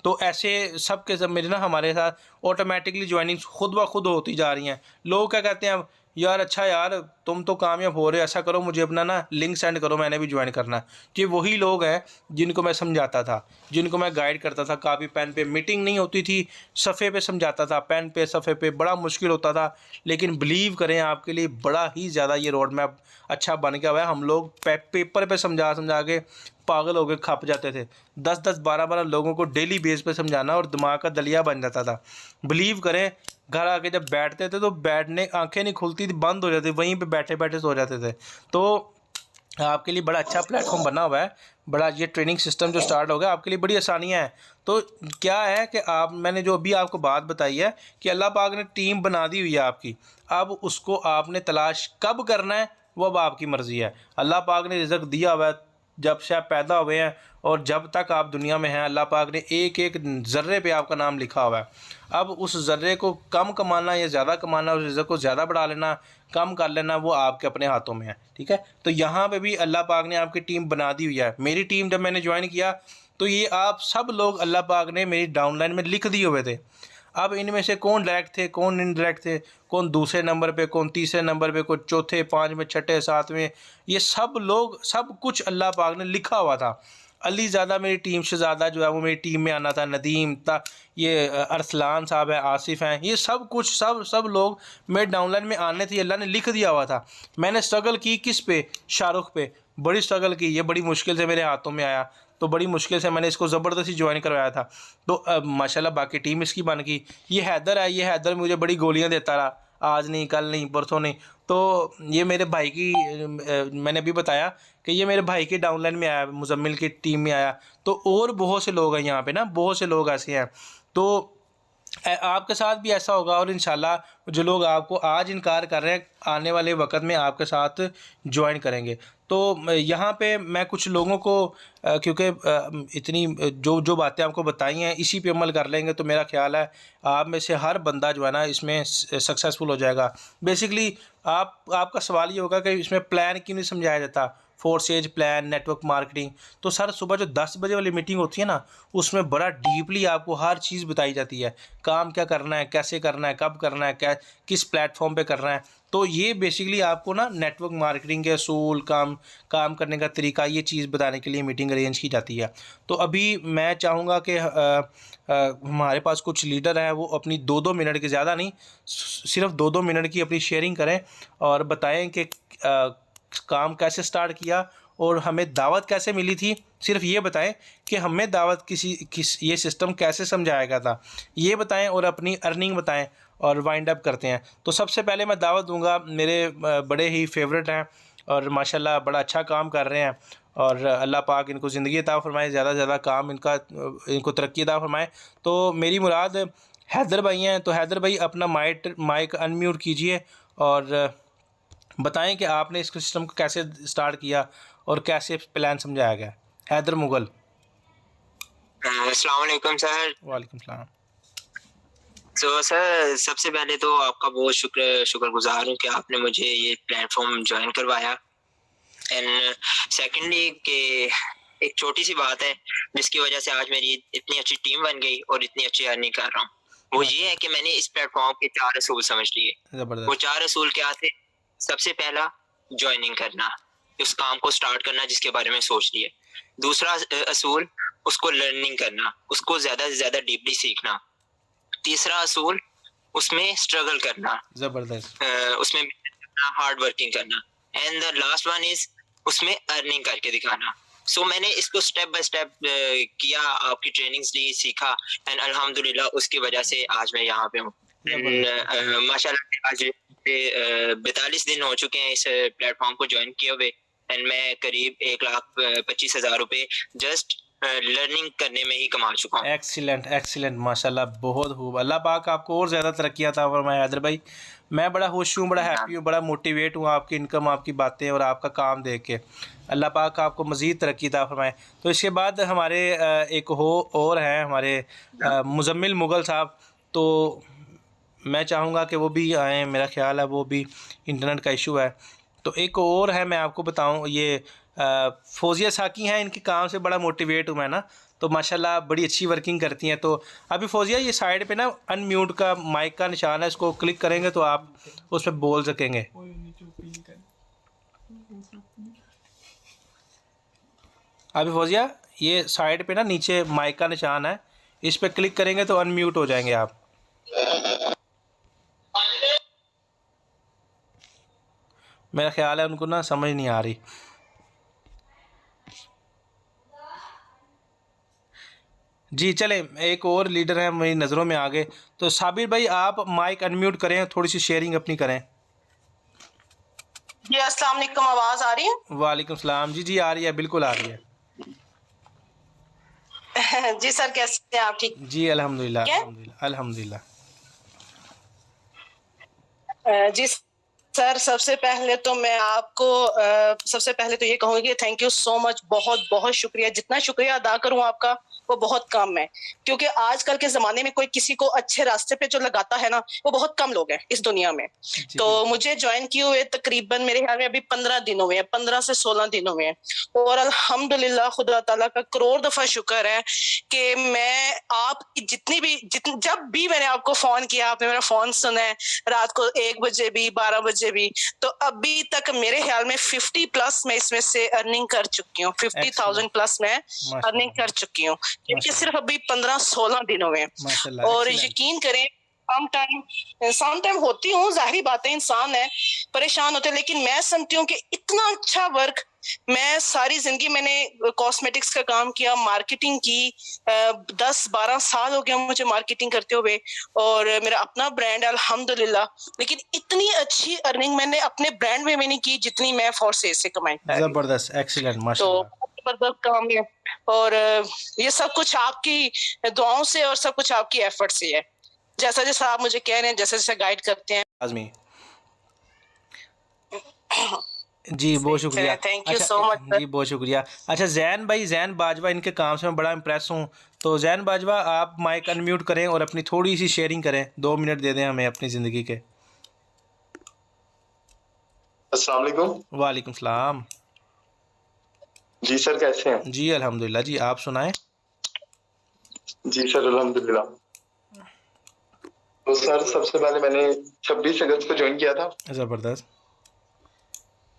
तो ऐसे सब के सब मेरे ना हमारे साथ ऑटोमेटिकली ज्वाइनिंग खुद ब खुद होती जा रही हैं। लोग क्या कहते हैं, यार अच्छा यार तुम तो कामयाब हो रहे हो, ऐसा करो मुझे अपना ना लिंक सेंड करो, मैंने भी ज्वाइन करना है। ये वही लोग हैं जिनको मैं समझाता था, जिनको मैं गाइड करता था। कापी पेन पे मीटिंग नहीं होती थी, सफ़े पे समझाता था, पेन पे सफ़े पे, बड़ा मुश्किल होता था। लेकिन बिलीव करें आपके लिए बड़ा ही ज़्यादा ये रोड मैप अच्छा बन गया हुआ है। हम लोग पेपर पे समझा समझा के पागल हो के खप जाते थे। 10-10 12-12 लोगों को डेली बेस पे समझाना और दिमाग का दलिया बन जाता था। बिलीव करें घर आके जब बैठते थे तो बैठने आंखें नहीं खुलती थी, बंद हो जाती, वहीं पे बैठे बैठे सो जाते थे। तो आपके लिए बड़ा अच्छा प्लेटफॉर्म बना हुआ है, बड़ा ये ट्रेनिंग सिस्टम जो स्टार्ट हो गया आपके लिए बड़ी आसानियाँ हैं। तो क्या है कि मैंने जो अभी आपको बात बताई है कि अल्लाह पाक ने टीम बना दी हुई है आपकी, अब उसको आपने तलाश कब करना है वो अब आपकी मर्ज़ी है। अल्लाह पाक ने रिज़्क़ दिया हुआ है, जब से आप पैदा हुए हैं और जब तक आप दुनिया में हैं, अल्लाह पाक ने एक एक ज़र्रे पे आपका नाम लिखा हुआ है। अब उस ज़र्रे को कम कमाना या ज़्यादा कमाना, उस रिज़्क़ को ज़्यादा बढ़ा लेना, कम कर लेना, वो आपके अपने हाथों में है। ठीक है, तो यहाँ पे भी अल्लाह पाक ने आपकी टीम बना दी हुई है। मेरी टीम जब मैंने ज्वाइन किया तो ये आप सब लोग अल्लाह पाक ने मेरी डाउनलाइन में लिख दिए हुए थे। अब इनमें से कौन डायरेक्ट थे, कौन इनडायरेक्ट थे, कौन दूसरे नंबर पे, कौन तीसरे नंबर पे, कौन चौथे, पाँचवें, छठे, सातवें, ये सब लोग, सब कुछ अल्लाह पाक ने लिखा हुआ था। अली ज़्यादा मेरी टीम से ज़्यादा जो है वो मेरी टीम में आना था, नदीम था, ये अरसलान साहब है, आसिफ हैं, ये सब कुछ सब लोग मेरे डाउनलाइन में आने थे, अल्लाह ने लिख दिया हुआ था। मैंने स्ट्रगल की किस पे, शाहरुख पे, बड़ी स्ट्रगल की, ये बड़ी मुश्किल से मेरे हाथों में आया। तो बड़ी मुश्किल से मैंने इसको ज़बरदस्ती ज्वाइन करवाया था। तो माशाल्लाह बाकी टीम इसकी बन गई। ये हैदर है, ये हैदर मुझे बड़ी गोलियां देता रहा, आज नहीं, कल नहीं, परसों नहीं। तो ये मेरे भाई की मैंने अभी बताया कि ये मेरे भाई के डाउनलाइन में आया, मुजम्मिल की टीम में आया। तो और बहुत से लोग हैं यहाँ पे ना, बहुत से लोग ऐसे हैं। तो आपके साथ भी ऐसा होगा, और इंशाल्लाह जो लोग आपको आज इनकार कर रहे हैं आने वाले वक्त में आपके साथ ज्वाइन करेंगे। तो यहाँ पे मैं कुछ लोगों को क्योंकि इतनी जो बातें आपको बताई हैं इसी पे अमल कर लेंगे तो मेरा ख्याल है आप में से हर बंदा जो है ना इसमें सक्सेसफुल हो जाएगा। बेसिकली आपका सवाल ये होगा कि इसमें प्लान क्यों नहीं समझाया जाता, 4 स्टेज प्लान, नेटवर्क मार्केटिंग। तो सर सुबह जो 10 बजे वाली मीटिंग होती है ना, उसमें बड़ा डीपली आपको हर चीज़ बताई जाती है, काम क्या करना है, कैसे करना है, कब करना है, क्या किस प्लेटफॉर्म पे करना है। तो ये बेसिकली आपको ना नेटवर्क मार्केटिंग के असूल, काम करने का तरीका, ये चीज़ बताने के लिए मीटिंग अरेंज की जाती है। तो अभी मैं चाहूँगा कि हमारे पास कुछ लीडर हैं, वो अपनी 2-2 मिनट की, ज़्यादा नहीं, सिर्फ 2-2 मिनट की अपनी शेयरिंग करें और बताएं कि काम कैसे स्टार्ट किया और हमें दावत कैसे मिली थी। सिर्फ ये बताएं कि हमें दावत ये सिस्टम कैसे समझाया गया था, ये बताएं और अपनी अर्निंग बताएं और वाइंड अप करते हैं। तो सबसे पहले मैं दावत दूंगा, मेरे बड़े ही फेवरेट हैं और माशाल्लाह बड़ा अच्छा काम कर रहे हैं और अल्लाह पाक इनको ज़िंदगी अता फरमाए, ज़्यादा से ज़्यादा काम इनको तरक्की अता फरमाए। तो मेरी मुराद हैदर भाई हैं। तो हैदर भाई अपना माइक अनम्यूट कीजिए और बताएं कि आपने इस सिस्टम को कैसे स्टार्ट किया और कैसे प्लान समझाया गया। हैदर मुगल। अस्सलाम वालेकुम सर। वालेकुम सलाम। तो सर सबसे पहले तो आपका बहुत शुक्रगुजार हूँ कि आपने मुझे ये प्लेटफॉर्म ज्वाइन करवाया। एंड सेकेंडली कि एक छोटी सी बात है जिसकी वजह से आज मेरी इतनी अच्छी टीम बन गई और इतनी अच्छी अर्निंग कर रहा हूँ, वो ये है कि मैंने इस प्लेटफॉर्म के 4 असूल समझ लिए। वो 4 असूल क्या थे? सबसे पहला ज्वाइनिंग करना, उस काम को स्टार्ट करना जिसके बारे में सोच लिए। दूसरा असूल उसको लर्निंग करना, उसको ज्यादा से ज्यादा डीपली सीखना। तीसरा असूल उसमें स्ट्रगल करना, जबरदस्त, उसमें हार्ड वर्किंग करना। And the last one is उसमें अर्निंग करके दिखाना। सो मैंने इसको स्टेप बाय स्टेप किया, आपकी ट्रेनिंग्स ली, सीखा एंड अल्हम्दुलिल्लाह उसकी वजह से आज मैं यहाँ पे हूँ। माशाल्लाह आज 42 दिन हो चुके हैं इस प्लेटफॉर्म को ज्वाइन किए हुए एंड मैं करीब 1,25,000 रुपए जस्ट लर्निंग करने में ही कमा चुका हूँ। एक्सीलेंट एक्सीलेंट, माशाल्लाह बहुत खूब। अल्लाह पाक आपको और ज़्यादा तरक्की अता फरमाए। हैदर भाई मैं बड़ा खुश हूँ, बड़ा हैप्पी हूँ, बड़ा मोटिवेट हूँ आपकी इनकम, आपकी बातें और आपका काम देख के। अल्लाह पाक आपको मज़ीद तरक्की अता फरमाए। तो इसके बाद हमारे एक और हैं हमारे मुजम्मिल मुगल साहब, तो मैं चाहूँगा कि वो भी आएँ। मेरा ख्याल है वो भी इंटरनेट का इशू है। तो एक और है, मैं आपको बताऊँ, ये फौजिया साकी हैं, इनके काम से बड़ा मोटिवेट हूँ मैं ना। तो माशाल्लाह बड़ी अच्छी वर्किंग करती हैं। तो अभी फौजिया ये साइड पे ना अनम्यूट का माइक का निशान है, इसको क्लिक करेंगे तो आप उस पर बोल सकेंगे। अभी फौजिया ये साइड पे ना नीचे माइक का निशान है, इस पर क्लिक करेंगे तो अनम्यूट हो जाएंगे आप। मेरा ख्याल है उनको ना समझ नहीं आ रही। जी चले, एक और लीडर है मेरी नज़रों में आ गए। तो साबिर भाई आप माइक अनम्यूट करें, थोड़ी सी शेयरिंग अपनी करें। जी अस्सलाम वालेकुम, आवाज़ आ रही है? वालेकुम सलाम। जी जी आ रही है, बिल्कुल आ रही है। जी सर कैसे हैं आप? ठीक जी अल्हम्दुलिल्लाह अल्हम्दुलिल्लाह अल्हम्दुलिल्लाह। जी सर सबसे पहले तो मैं आपको सबसे पहले तो ये कहूँगी थैंक यू सो मच, बहुत बहुत शुक्रिया। जितना शुक्रिया अदा करूँ आपका वो बहुत कम है, क्योंकि आजकल के ज़माने में कोई किसी को अच्छे रास्ते पे जो लगाता है ना वो बहुत कम लोग हैं इस दुनिया में। तो मुझे ज्वाइन किए हुए तकरीबन मेरे ख्याल में अभी 15 दिन हुए हैं, 15 से 16 दिन हुए हैं। और अल्हम्दुलिल्लाह खुदा ताला का करोड़ दफ़ा शुक्र है कि मैं आपकी जब भी मैंने आपको फ़ोन किया, आपने मेरा फ़ोन सुना है, रात को 1 बजे भी, 12 बजे भी। तो अभी तक मेरे ख्याल में 50+ मैं इसमें से अर्निंग कर चुकी हूँ, 50,000+ मैं अर्निंग कर चुकी हूँ, क्योंकि सिर्फ अभी 15-16 दिन हुए हैं। और यकीन करें सम टाइम होती हूँ, जाहिर बात है इंसान है, परेशान होते हैं, लेकिन मैं समझती हूँ कि इतना अच्छा वर्क, मैं सारी जिंदगी मैंने कॉस्मेटिक्स का काम किया, मार्केटिंग की, 10-12 साल हो गया मुझे मार्केटिंग करते हुए, और मेरा अपना ब्रांड है अल्हम्दुलिल्लाह। लेकिन इतनी अच्छी अर्निंग मैंने अपने ब्रांड में नहीं की जितनी मैं फॉरसेज से कमाई। ज़बरदस्त, एक्सीलेंट, तो माशाल्लाह। जबरदस्त काम है, और ये सब कुछ आपकी दुआओं से और सब कुछ आपकी एफर्ट से है। जैसा जैसा आप मुझे कह रहे हैं, जैसा जैसा गाइड करते हैं। आज़मी जी, बहुत शुक्रिया। थैंक यू अच्छा, सो मच सर। जी बहुत शुक्रिया। अच्छा, ज़ैन भाई, ज़ैन बाजवा, इनके काम से मैं बड़ा इम्प्रेस हूँ। तो ज़ैन बाजवा, आप माइक अनम्यूट करें और अपनी थोड़ी सी शेयरिंग करें, 2 मिनट दे दें हमें अपनी ज़िंदगी के। अस्सलाम वालेकुम। वालेकुम सलाम। जी सर, कैसे हैं? जी अल्हम्दुलिल्लाह जी, आप सुनाएं। जी सर, अल्हम्दुलिल्लाह। तो सर, सबसे पहले मैंने 26 अगस्त को ज्वाइन किया था। ज़बरदस्त।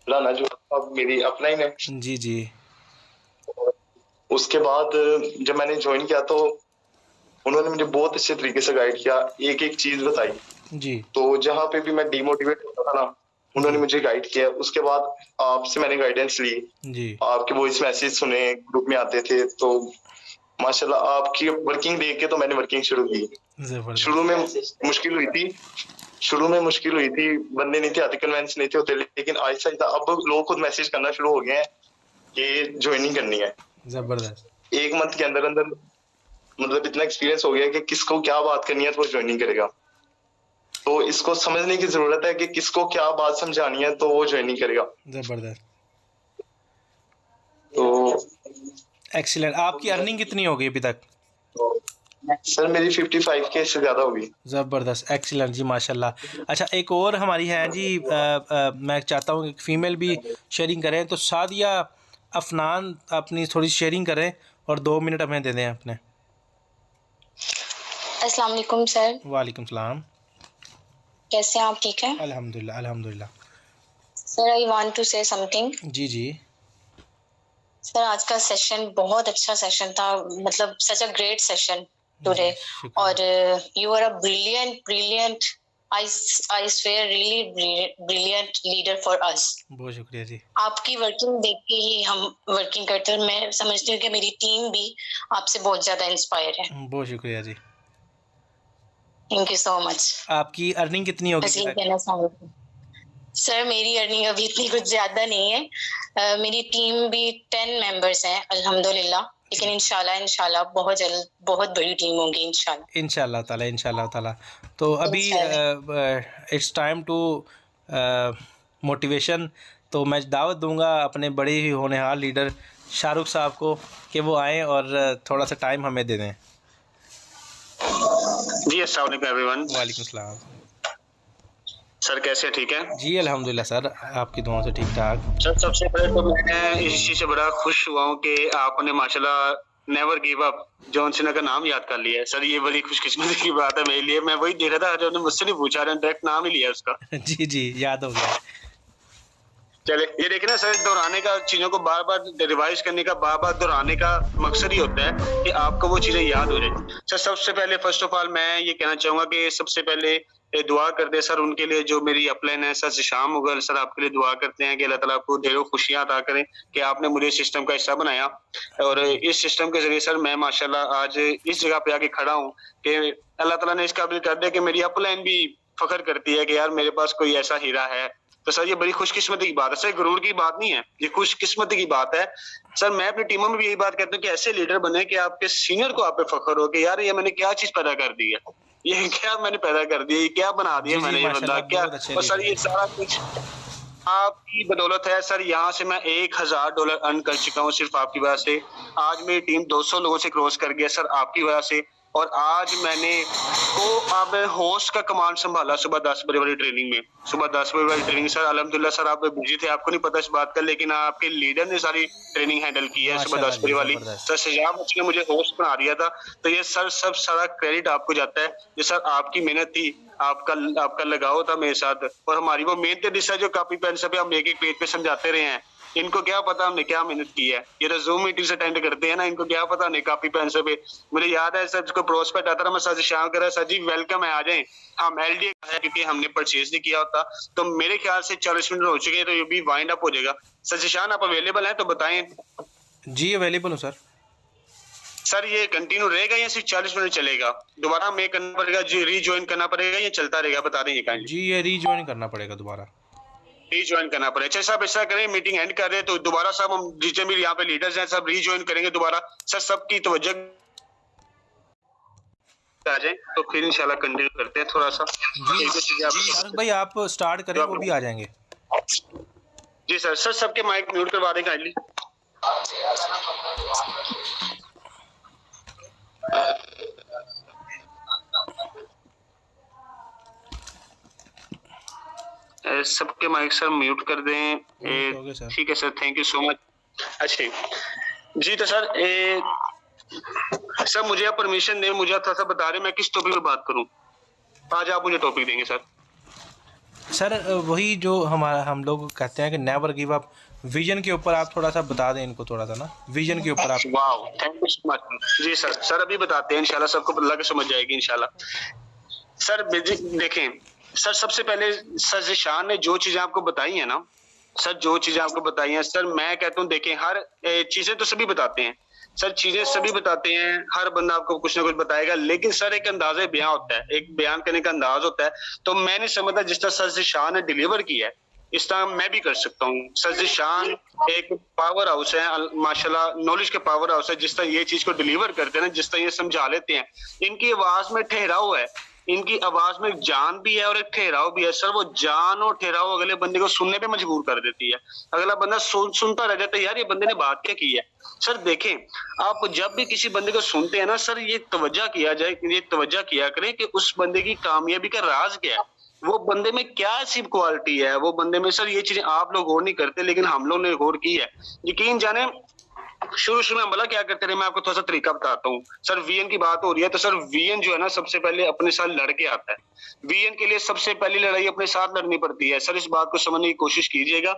लाना जो अब मेरी अपलाइन है। जी जी उसके बाद जब मैंने ज्वाइन किया तो उन्होंने मुझे बहुत अच्छे तरीके से गाइड किया, एक एक चीज बताई। जी तो जहाँ पे भी मैं डिमोटिवेट होता था ना, उन्होंने मुझे गाइड किया। उसके बाद आपसे मैंने गाइडेंस ली, जी आपके वॉइस मैसेज सुने, ग्रुप में आते थे। तो माशाल्लाह आपकी वर्किंग देख के तो मैंने वर्किंग शुरू की। ज़बरदस्त। शुरू में मुश्किल हुई थी, बंदे नहीं थे आते, कन्वेंस नहीं थे होते, लेकिन आहिस्ता आहिस्ता अब लोग खुद मैसेज करना शुरू हो गए हैं कि ज्वाइनिंग करनी है। ज़बरदस्त। 1 मंथ के अंदर अंदर मतलब इतना एक्सपीरियंस हो गया कि किसको क्या बात करनी है तो वो ज्वाइनिंग करेगा। तो इसको समझने की जरूरत है कि किसको क्या बात समझानी है तो वो ज्वाइनिंग करेगा। ज़बरदस्त, तो एक्सीलेंट। आपकी अर्निंग कितनी हो गई अभी तक? सर मेरी 55 के से ज्यादा होगी। ज़बरदस्त, एक्सीलेंट जी, माशाल्लाह। अच्छा, एक और हमारी है जी, मैं चाहता हूँ कि फीमेल भी शेयरिंग करें, तो सादिया अफनान अपनी थोड़ी शेयरिंग करें और 2 मिनट हमें दे दें अपने। अस्सलाम वालेकुम सर। वालेकुम सलाम। कैसे हैं आप? ठीक हैं अल्हम्दुलिल्लाह अल्हम्दुलिल्लाह। Sir. I want to say something. जी जी सर, आज का सेशन बहुत अच्छा सेशन था, मतलब such a great session today. शुक्रिया। और you are a brilliant I swear really brilliant leader for us. बहुत शुक्रिया जी। आपकी वर्किंग देख के ही हम वर्किंग करते हैं। मैं समझती हूँ कि मेरी टीम भी आपसे बहुत ज्यादा इंस्पायर है। बहुत शुक्रिया जी। Thank you so much. आपकी अर्निंग कितनी होगी बस अभी ये तक? कहना चाहूँगी सर, मेरी अर्निंग अभी इतनी कुछ ज्यादा नहीं है। मेरी टीम भी 10 मेंबर्स हैं अल्हम्दुलिल्लाह, लेकिन इंशाल्लाह बहुत जल्द बहुत बड़ी टीम होगी इंशाल्लाह ताला। तो अभी इट्स टाइम टू मोटिवेशन। तो मैं दावत दूंगा अपने बड़े ही होनहार लीडर शाहरुख साहब को कि वो आएँ और थोड़ा सा टाइम हमें दे दें। जी अस्सलाम वालेकुम एवरीवन। वालेकुम सलाम। सर कैसे हैं? ठीक है जी अल्हम्दुलिल्लाह सर, आपकी दुआओं से ठीक ठाक। सर। सबसे पहले तो मैं इस चीज़ से बड़ा खुश हुआ हूँ कि आपने माशाल्लाह never give up John Cena का नाम याद कर लिया है। सर ये बड़ी खुशकिस्मती की बात है मेरे लिए। मैं वही देख रहा था, जो मुझसे नहीं पूछा, डायरेक्ट नाम ही लिया उसका। जी जी, याद हो गया। चले, ये देखिए ना सर, दोहराने का, चीज़ों को बार बार रिवाइज करने का, बार बार दोहराने का मकसद ही होता है कि आपको वो चीज़ें याद हो जाए। सर सबसे पहले फर्स्ट ऑफ ऑल मैं ये कहना चाहूँगा कि सबसे पहले दुआ करते हैं सर उनके लिए जो मेरी अपलाइन है। सर ज़िशान मुगल सर आपके लिए दुआ करते हैं कि अल्लाह ताला आपको ढेरों खुशियाँ अता करें कि आपने मुझे सिस्टम का हिस्सा बनाया, और इस सिस्टम के ज़रिए सर मैं माशाल्लाह आज इस जगह पे आके खड़ा हूँ कि अल्लाह ताला ने इस काबिल कर दिया कि मेरी अपलाइन भी फ़ख्र करती है कि यार मेरे पास कोई ऐसा हीरा है। तो सर ये बड़ी खुशकिस्मती की बात है सर, गुरूर की बात नहीं है, ये खुशकिस्मती की बात है। सर मैं अपनी टीमों में भी यही बात कहता हूँ कि ऐसे लीडर बने कि आपके सीनियर को आप पे फख्र हो कि यार ये मैंने क्या चीज़ पैदा कर दी है, ये क्या मैंने पैदा कर दिया, ये क्या बना दिया मैंने, ये बंदा क्या। और सर ये सारा कुछ आपकी बदौलत है सर। यहाँ से मैं $1000 अर्न कर चुका हूँ सिर्फ आपकी वजह से। आज मेरी टीम 200 लोगों से क्रॉस कर गया सर आपकी वजह से। और आज मैंने अब होस्ट का कमांड संभाला सुबह 10 बजे वाली ट्रेनिंग में। सुबह 10 बजे वाली ट्रेनिंग सर अल्हम्दुलिल्लाह सर आप बिजी थे, आपको नहीं पता इस बात का, लेकिन आपके लीडर ने सारी ट्रेनिंग हैंडल की है सुबह 10 बजे वाली। सर शजाब ने मुझे होस्ट बना दिया था। तो ये सर सब सारा क्रेडिट आपको जाता है। ये सर आपकी मेहनत थी, आपका लगाव था मेरे साथ, और हमारी वो मेहनत जिस जो कॉपी पेन से हम एक एक पेज पे समझाते रहे हैं, इनको क्या पता हमने क्या मेहनत की है, ये तो जूम मीटिंग अटेंड करते हैं ना, इनको क्या पता हमने कॉपी पेंसिल पे। मुझे याद है सर को प्रोस्पेक्ट आता था, मैं सर से शाम कर रहा, सर जी वेलकम है, आ जाएं। हम एलडी है क्योंकि हमने परचेज नहीं किया होता। तो मेरे ख्याल से 40 मिनट हो चुके हैं, तो ये भी वाइंड अप हो जाएगा। सर जिशान आप अवेलेबल हैं तो बताएं। जी अवेलेबल हूँ सर। सर ये कंटिन्यू रहेगा या सिर्फ 40 मिनट चलेगा? दोबारा हमें करना पड़ेगा, रीज्वाइन करना पड़ेगा या चलता रहेगा, बता देंगे काइंडली। जी ये रीज्वाइन करना पड़ेगा दोबारा। रीज्वाइन करना पड़ेगा। अच्छा साहब ऐसा करें, मीटिंग एंड कर रहे हैं तो दोबारा सब हम जितने भी यहाँ पे लीडर्स हैं सब रीज्वाइन करेंगे दोबारा। सर सबकी तवज्जो आ जाए तो फिर इंशाल्लाह कंटिन्यू करते हैं थोड़ा सा। शाहरुख भाई आप स्टार्ट करें, वो भी आ जाएंगे। जी सर। सर सबके माइक म्यूट करवा दें काइंडली। सबके माइक सर म्यूट कर दें। ठीक है sir, thank you so much. अच्छा जी, तो सर सर मुझे आप परमिशन दें, मुझे आप थोड़ा सा बता रहे मैं किस टॉपिक पे बात करूं। आज आप मुझे टॉपिक देंगे सर। सर वही जो हमारा हम लोग कहते हैं कि नेवर गिव अप, विजन के ऊपर आप थोड़ा सा बता दें इनको, थोड़ा सा ना विजन के ऊपर आप। Wow thank you so much. जी सर। सर अभी बताते हैं इंशाल्लाह, सबको लग समझ जाएगी इंशाल्लाह। सर देखें सर, सबसे पहले सर जिशान ने जो चीजें आपको बताई है ना सर, जो चीजें आपको बताई हैं सर, मैं कहता हूँ देखें हर चीजें तो सभी बताते हैं सर, चीजें सभी बताते हैं, हर बंदा आपको कुछ ना कुछ बताएगा, लेकिन सर एक अंदाजे बयान होता है, एक बयान करने का अंदाज होता है। तो मैं नहीं समझता जिस तरह सर जिशान ने डिलीवर किया है इस तरह मैं भी कर सकता हूँ। सर जिशान एक पावर हाउस है माशाल्लाह, नॉलेज के पावर हाउस है। जिस तरह ये चीज को डिलीवर करते हैं ना, जिस तरह ये समझा लेते हैं, इनकी आवाज में ठहराव है, इनकी आवाज में जान भी है और एक ठहराव भी है। सर वो जान और ठहराव अगले बंदे को सुनने पे मजबूर कर देती है। अगला बंदा सुनता रह जाता है, यार ये बंदे ने बात क्या की है। सर देखें आप जब भी किसी बंदे को सुनते हैं ना सर, ये तवज्जो किया जाए, ये तवज्जो किया करें कि उस बंदे की कामयाबी का राज क्या है, वो बंदे में क्या ऐसी क्वालिटी है, वो बंदे में। सर ये चीजें आप लोग गौर नहीं करते लेकिन हम लोग ने गौर की है। यकीन जाने शुरू में हम भला क्या करते रहे, मैं आपको थोड़ा सा तरीका बताता हूँ। सर वीएन की बात हो रही है तो सर वीएन जो है ना सबसे पहले अपने साथ लड़के आता है। वीएन के लिए सबसे पहली लड़ाई अपने साथ लड़नी पड़ती है। सर इस बात को समझने की कोशिश कीजिएगा।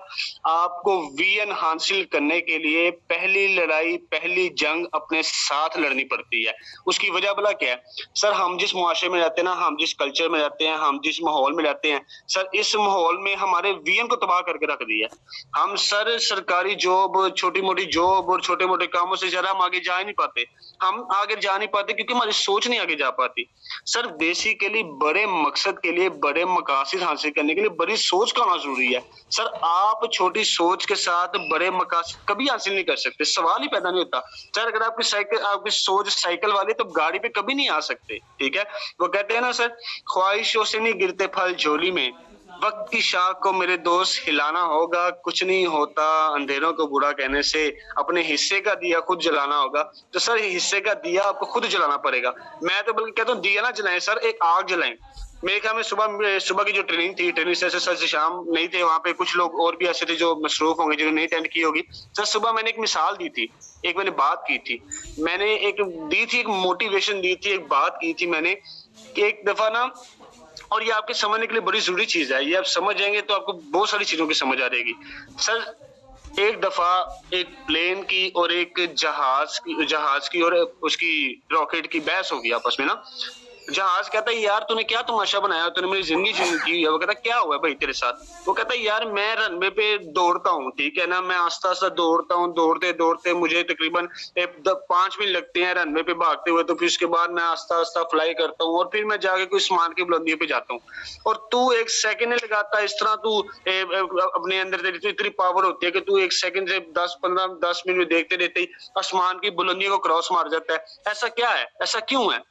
आपको वीएन हासिल करने के लिए पहली लड़ाई, पहली जंग अपने साथ लड़नी पड़ती है। उसकी वजह भला क्या है सर, हम जिस मुआशरे में रहते हैं ना, हम जिस कल्चर में रहते हैं, हम जिस माहौल में रहते हैं सर, इस माहौल में हमारे वीएन को तबाह करके रख दिया। हम सर सरकारी जॉब, छोटी मोटी जॉब और छोटे मोटे कामों से जरा हम आगे जा नहीं पाते। हम आगे जा नहीं पाते क्योंकि हमारी सोच नहीं आगे जा पाती। सर बेसिकली बड़े मकसद के लिए, बड़े मकासद हासिल करने के लिए बड़ी सोच का होना जरूरी है। सर आप छोटी सोच के साथ बड़े मकासद कभी हासिल नहीं कर सकते, सवाल ही पैदा नहीं होता। सर अगर आपकी सोच साइकिल वाली तो गाड़ी पे कभी नहीं आ सकते। ठीक है, वो कहते हैं ना सर, ख्वाहिशों से नहीं गिरते फल झोली में, वक्त की शाख को मेरे दोस्त हिलाना होगा, कुछ नहीं होता अंधेरों को बुरा कहने से, अपने हिस्से का दिया खुद जलाना होगा। तो सर हिस्से का दिया आपको खुद जलाना पड़ेगा। मैं तो बल्कि कहता हूँ दिया ना जलाएं सर, एक आग जलाएं। मेरे ख्याल में सुबह की जो ट्रेनिंग थी, ट्रेनिंग से सर से शाम नहीं थे वहां पे, कुछ लोग और भी ऐसे थे जो मसरूफ होंगे जिन्होंने नहीं अटेंड की होगी। सर सुबह मैंने एक मिसाल दी थी, एक मैंने बात की थी, मैंने एक दी थी, एक मोटिवेशन दी थी, एक बात की थी मैंने कि एक दफा ना, और ये आपके समझने के लिए बड़ी जरूरी चीज है, ये आप समझ जाएंगे तो आपको बहुत सारी चीजों की समझ आ जाएगी। सर एक दफा एक प्लेन की और एक जहाज की और उसकी रॉकेट की बहस होगी आपस में ना। जहाज कहता है यार तूने क्या तमाशा बनाया, तूने मेरी जिंदगी चेंज की है। वो कहता क्या हुआ भाई तेरे साथ। वो कहता है यार मैं रनवे पे दौड़ता हूँ, ठीक है ना, मैं आस्ता आस्ता दौड़ता हूँ, दौड़ते दौड़ते मुझे तकरीबन 5 मिनट लगते हैं रनवे पे भागते हुए, तो फिर उसके बाद मैं आस्ता आस्ता फ्लाई करता हूँ और फिर मैं जाके कोई आसमान की बुलंदियों पे जाता हूँ। और तू एक सेकंड नहीं लगाता, इस तरह तू अपने अंदर तेरी तो इतनी पावर होती है कि तू एक सेकंड से 10 मिनट में देखते देखते ही आसमान की बुलंदियों को क्रॉस मार जाता है। ऐसा क्या है, ऐसा क्यों है।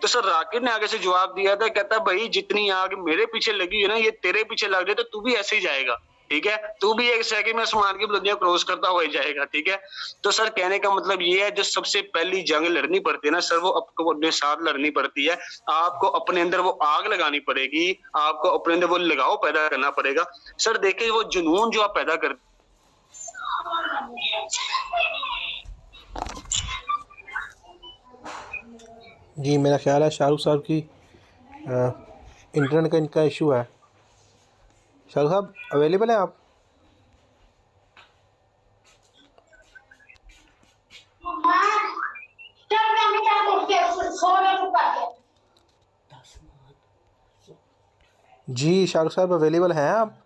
तो सर राकेट ने आगे से जवाब दिया था, कहता भाई जितनी आग मेरे पीछे लगी है ना, ये तेरे पीछे लग जाए तो तू भी ऐसे ही जाएगा। ठीक है, तू भी एक सेकंड में आसमान की बुलंदियां क्रॉस करता हुआ जाएगा। ठीक है, तो सर कहने का मतलब ये है, जो सबसे पहली जंग लड़नी पड़ती है ना सर, वो आपको अपने साथ लड़नी पड़ती है। आपको अपने अंदर वो आग लगानी पड़ेगी, आपको अपने अंदर वो लगाव पैदा करना पड़ेगा। सर देखिए वो जुनून जो आप पैदा करते जी, मेरा ख्याल है शाहरुख साहब की इंटरनेट का इनका इशू है। शाहरुख साहब अवेलेबल है आप? शाहरुख साहब अवेलेबल हैं आप?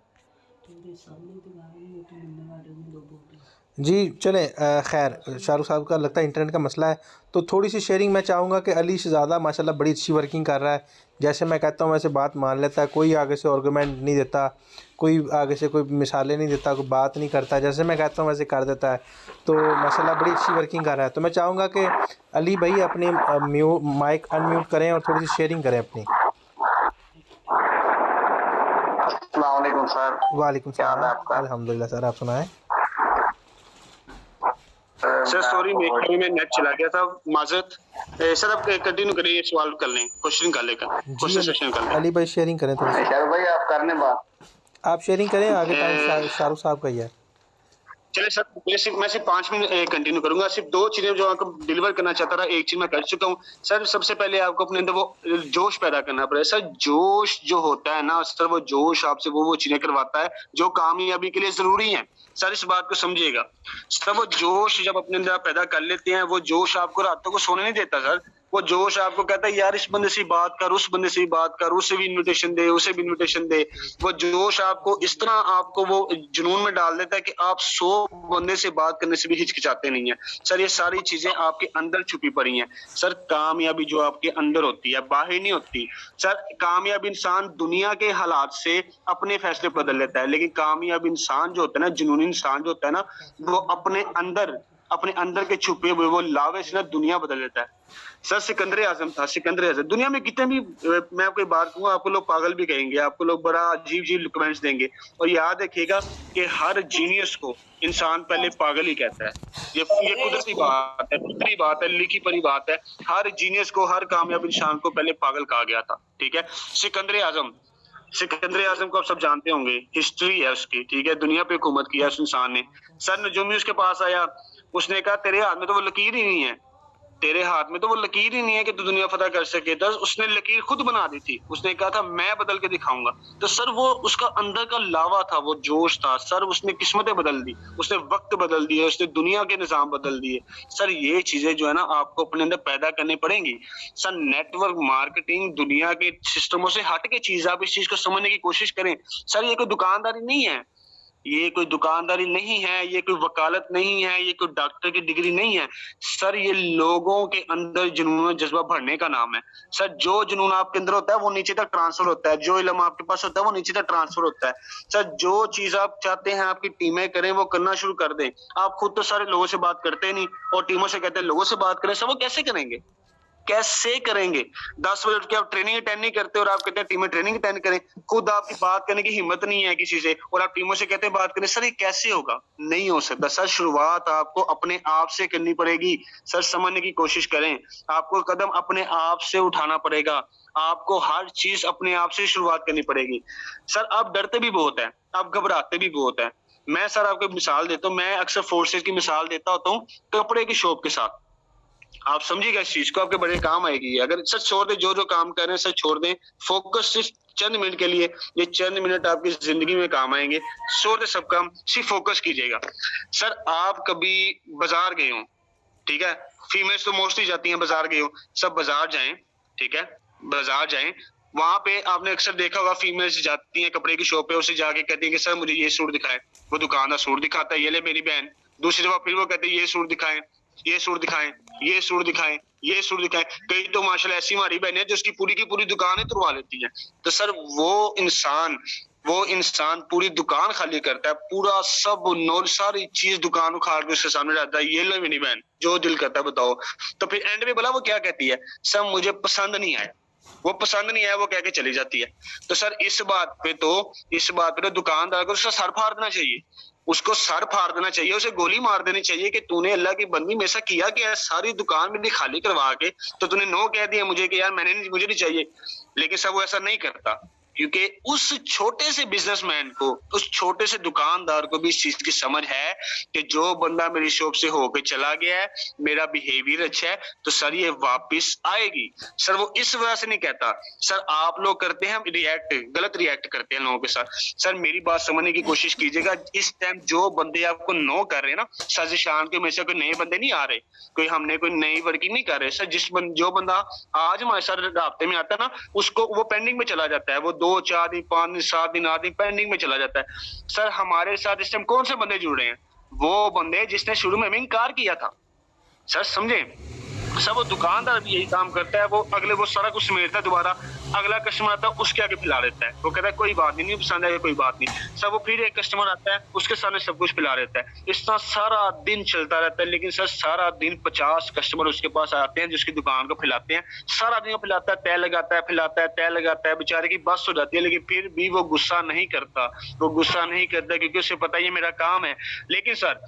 जी चलें, खैर शाहरुख साहब का लगता है इंटरनेट का मसला है, तो थोड़ी सी शेयरिंग मैं चाहूँगा कि अली शहज़ादा माशाल्लाह बड़ी अच्छी वर्किंग कर रहा है, जैसे मैं कहता हूँ वैसे बात मान लेता है, कोई आगे से आर्गूमेंट नहीं देता, कोई आगे से कोई मिसालें नहीं देता, कोई बात नहीं करता, जैसे मैं कहता हूँ वैसे कर देता है, तो माशाल्लाह बड़ी अच्छी वर्किंग कर रहा है। तो मैं चाहूँगा कि अली भाई अपनी माइक अनम्यूट करें और थोड़ी सी शेयरिंग करें अपनी। अस्सलाम वालेकुम सर। वालेकुम क्या हाल है सलाम, आपका? अल्हम्दुलिल्लाह सर, आप सुनाएं। सर सॉरी मेरे में नेट चला गया था, माजरत। सर आप कंटिन्यू करिए, सवाल कर लें, क्वेश्चन कर लें, क्वेश्चन सेशन कर लें। अली भाई शेयरिंग करें थोड़ी सी, शाहरुख भाई आप करने बात। आप शेयरिंग करें, आगे टाइम शाहरुख साहब का ही है। चले सर, मैं सिर्फ 5 मिनट कंटिन्यू करूंगा। सिर्फ 2 चीजें जो आपको डिलीवर करना चाहता था, एक चीज मैं कर चुका हूँ। सर सबसे पहले आपको अपने अंदर वो जोश पैदा करना पड़ेगा। सर जोश जो होता है ना सर, वो जोश आपसे वो चीजें करवाता है जो कामयाबी के लिए जरूरी है। सर इस बात को समझिएगा। सर वो जोश जब अपने अंदर पैदा कर लेते हैं, वो जोश आपको रातों को सोने नहीं देता सर। वो जोश आपको कहता है यार इस बंदे से बात कर, उस बंदे से बात कर, उसे भी इनविटेशन दे, उसे भी इनविटेशन दे। वो जोश आपको इस तरह आपको वो जुनून में डाल देता है कि आप 100 बंदे से बात करने से भी हिचकिचाते नहीं है। सर ये सारी चीजें आपके अंदर छुपी पड़ी हैं। सर कामयाबी जो आपके अंदर होती है, बाहर नहीं होती। सर कामयाब इंसान दुनिया के हालात से अपने फैसले बदल लेता है, लेकिन कामयाब इंसान जो होता है ना, जुनूनी इंसान जो होता है ना, वो अपने अंदर के छुपे हुए वो लावे से ना दुनिया बदल लेता है। सर सिकंदर आजम था, सिकंदर आजम। दुनिया में कितने भी मैं आपको बात कहूँ, आपको लोग पागल भी कहेंगे, आपको लोग बड़ा अजीब कमेंट्स देंगे, और याद रखिएगा कि हर जीनियस को इंसान पहले पागल ही कहता है। ये कुदरती बात है, फितरी बात है, लिखी पढ़ी बात है। हर जीनियस को, हर कामयाब इंसान को पहले पागल कहा गया था। ठीक है, सिकंदर आजम को आप सब जानते होंगे, हिस्ट्री है उसकी। ठीक है, दुनिया पे हुकूमत किया उस इंसान ने। सर नजूमी उसके पास आया, उसने कहा तेरे हाथ में तो वो लकीर ही नहीं है, तेरे हाथ में तो वो लकीर ही नहीं है कि तू दुनिया फतह कर सके। तो उसने लकीर खुद बना दी थी, उसने कहा था मैं बदल के दिखाऊंगा। तो सर वो उसका अंदर का लावा था, वो जोश था सर। उसने किस्मतें बदल दी, उसने वक्त बदल दिए, उसने दुनिया के निजाम बदल दिए। सर ये चीजें जो है ना आपको अपने अंदर पैदा करनी पड़ेंगी। सर नेटवर्क मार्केटिंग दुनिया के सिस्टमों से हट के चीज, आप इस चीज को समझने की कोशिश करें। सर ये कोई दुकानदारी नहीं है, ये कोई दुकानदारी नहीं है, ये कोई वकालत नहीं है, ये कोई डॉक्टर की डिग्री नहीं है। सर ये लोगों के अंदर जुनून जज्बा भरने का नाम है। सर जो जुनून आपके अंदर होता है वो नीचे तक ट्रांसफर होता है, जो इल्म आपके पास होता है वो नीचे तक ट्रांसफर होता है। सर जो चीज आप चाहते हैं आपकी टीमें करें, वो करना शुरू कर दें। आप खुद तो सारे लोगों से बात करते नहीं और टीमों से कहते हैं लोगों से बात करें। सर वो कैसे करेंगे, कैसे करेंगे? 10 बजे उठ के आप ट्रेनिंग अटेंड नहीं करते और आप कहते हैं टीमें ट्रेनिंग अटेंड करें। खुद आपकी बात करने की हिम्मत नहीं है किसी से और आप टीमों से कहते हैं बात करें। सर ये कैसे होगा? नहीं हो सकता। सर शुरुआत आपको अपने आप से करनी पड़ेगी। सर समझने की कोशिश करें, आपको कदम अपने आप से उठाना पड़ेगा। आपको हर चीज अपने आप से शुरुआत करनी पड़ेगी। सर आप डरते भी बहुत है, आप घबराते भी बहुत है। मैं सर आपको मिसाल देता हूँ, मैं अक्सर फोर्सेस की मिसाल देता होता हूँ कपड़े की शॉप के साथ। आप समझिएगा इस चीज को, आपके बड़े काम आएगी। अगर सर छोड़ दे, जो काम कर रहे हैं सर छोड़ दें, फोकस सिर्फ चंद मिनट के लिए, ये चंद मिनट आपकी जिंदगी में काम आएंगे। छोड़ दे सब काम, सिर्फ फोकस कीजिएगा। सर आप कभी बाजार गए हो, ठीक है, फीमेल्स तो मोस्टली जाती हैं, बाजार गए हो, सब बाजार जाएं, ठीक है, बाजार जाएं। वहां पे आपने अक्सर देखा होगा फीमेल्स जाती हैं कपड़े की शॉप पे, उसे जाके कहती है कि सर मुझे ये सूट दिखाएं। वो दुकानदार सूट दिखाता है, ये ले मेरी बहन। दूसरी दफा फिर वो कहते हैं ये सूट दिखाएं, ये सूट दिखाएं, ये सूट दिखाएं, ये सूट दिखाएं। कई तो माशाल्लाह ऐसी हमारी बहन है जो उसकी पूरी की पूरी दुकान ही तुड़वा लेती है। तो सर वो इंसान पूरी दुकान खाली करता है, पूरा सब नॉल सारी चीज दुकान उखाड़ के उसके सामने रहता है, ये लो मेरी बहन, जो दिल करता है बताओ। तो फिर एंड में बोला वो क्या कहती है, सर मुझे पसंद नहीं आया, वो पसंद नहीं आया, वो कह के चली जाती है। तो सर इस बात पे तो दुकानदार को उसका सर फाड़ देना चाहिए, उसको सर फाड़ देना चाहिए, उसे गोली मार देनी चाहिए कि तूने अल्लाह की बंदी में ऐसा किया कि यार सारी दुकान में खाली करवा के तो तूने नो कह दिया मुझे कि यार मुझे नहीं चाहिए। लेकिन सब वो ऐसा नहीं करता, क्योंकि उस छोटे से बिजनेसमैन को, उस छोटे से दुकानदार को भी इस चीज की समझ है कि जो बंदा मेरी शॉप से होके चला गया है, मेरा बिहेवियर अच्छा है, तो सर ये वापस आएगी। सर वो इस वजह से नहीं कहता। सर आप लोग करते हैं गलत रिएक्ट करते हैं लोगों के साथ। सर मेरी बात समझने की कोशिश कीजिएगा। इस टाइम जो बंदे आपको नो कर रहे हैं ना, साजिशान के में से कोई नए बंदे नहीं आ रहे, हमने कोई नई वर्किंग नहीं कर रहे। सर जो बंदा आज हमारे साथ राब्ते में आता है ना, उसको वो पेंडिंग में चला जाता है, वो 2-4 दिन, 5 दिन, 7 दिन, 8 दिन पेंडिंग में चला जाता है। सर हमारे साथ इस टाइम कौन से बंदे जुड़ रहे हैं? वो बंदे जिसने शुरू में हमें इनकार किया था। सर समझे, सर वो दुकानदार भी यही काम करता है, वो सारा कुछ समेटता है, दोबारा अगला कस्टमर आता है उसके आगे पिला देता है। वो कहता है कोई बात नहीं पसंद है, कोई बात नहीं। सर वो फिर एक कस्टमर आता है उसके सामने सब कुछ पिला देता है। इस तरह सारा दिन चलता रहता है। लेकिन सर सारा दिन 50 कस्टमर उसके पास आते हैं जिसकी दुकान को खिलाते हैं, सारा दिन पिलाता है, तय लगाता है, खिलाता है, तय लगाता है, बेचारे की बस हो जाती है। लेकिन फिर भी वो गुस्सा नहीं करता, क्योंकि उसे पता है ये मेरा काम है। लेकिन सर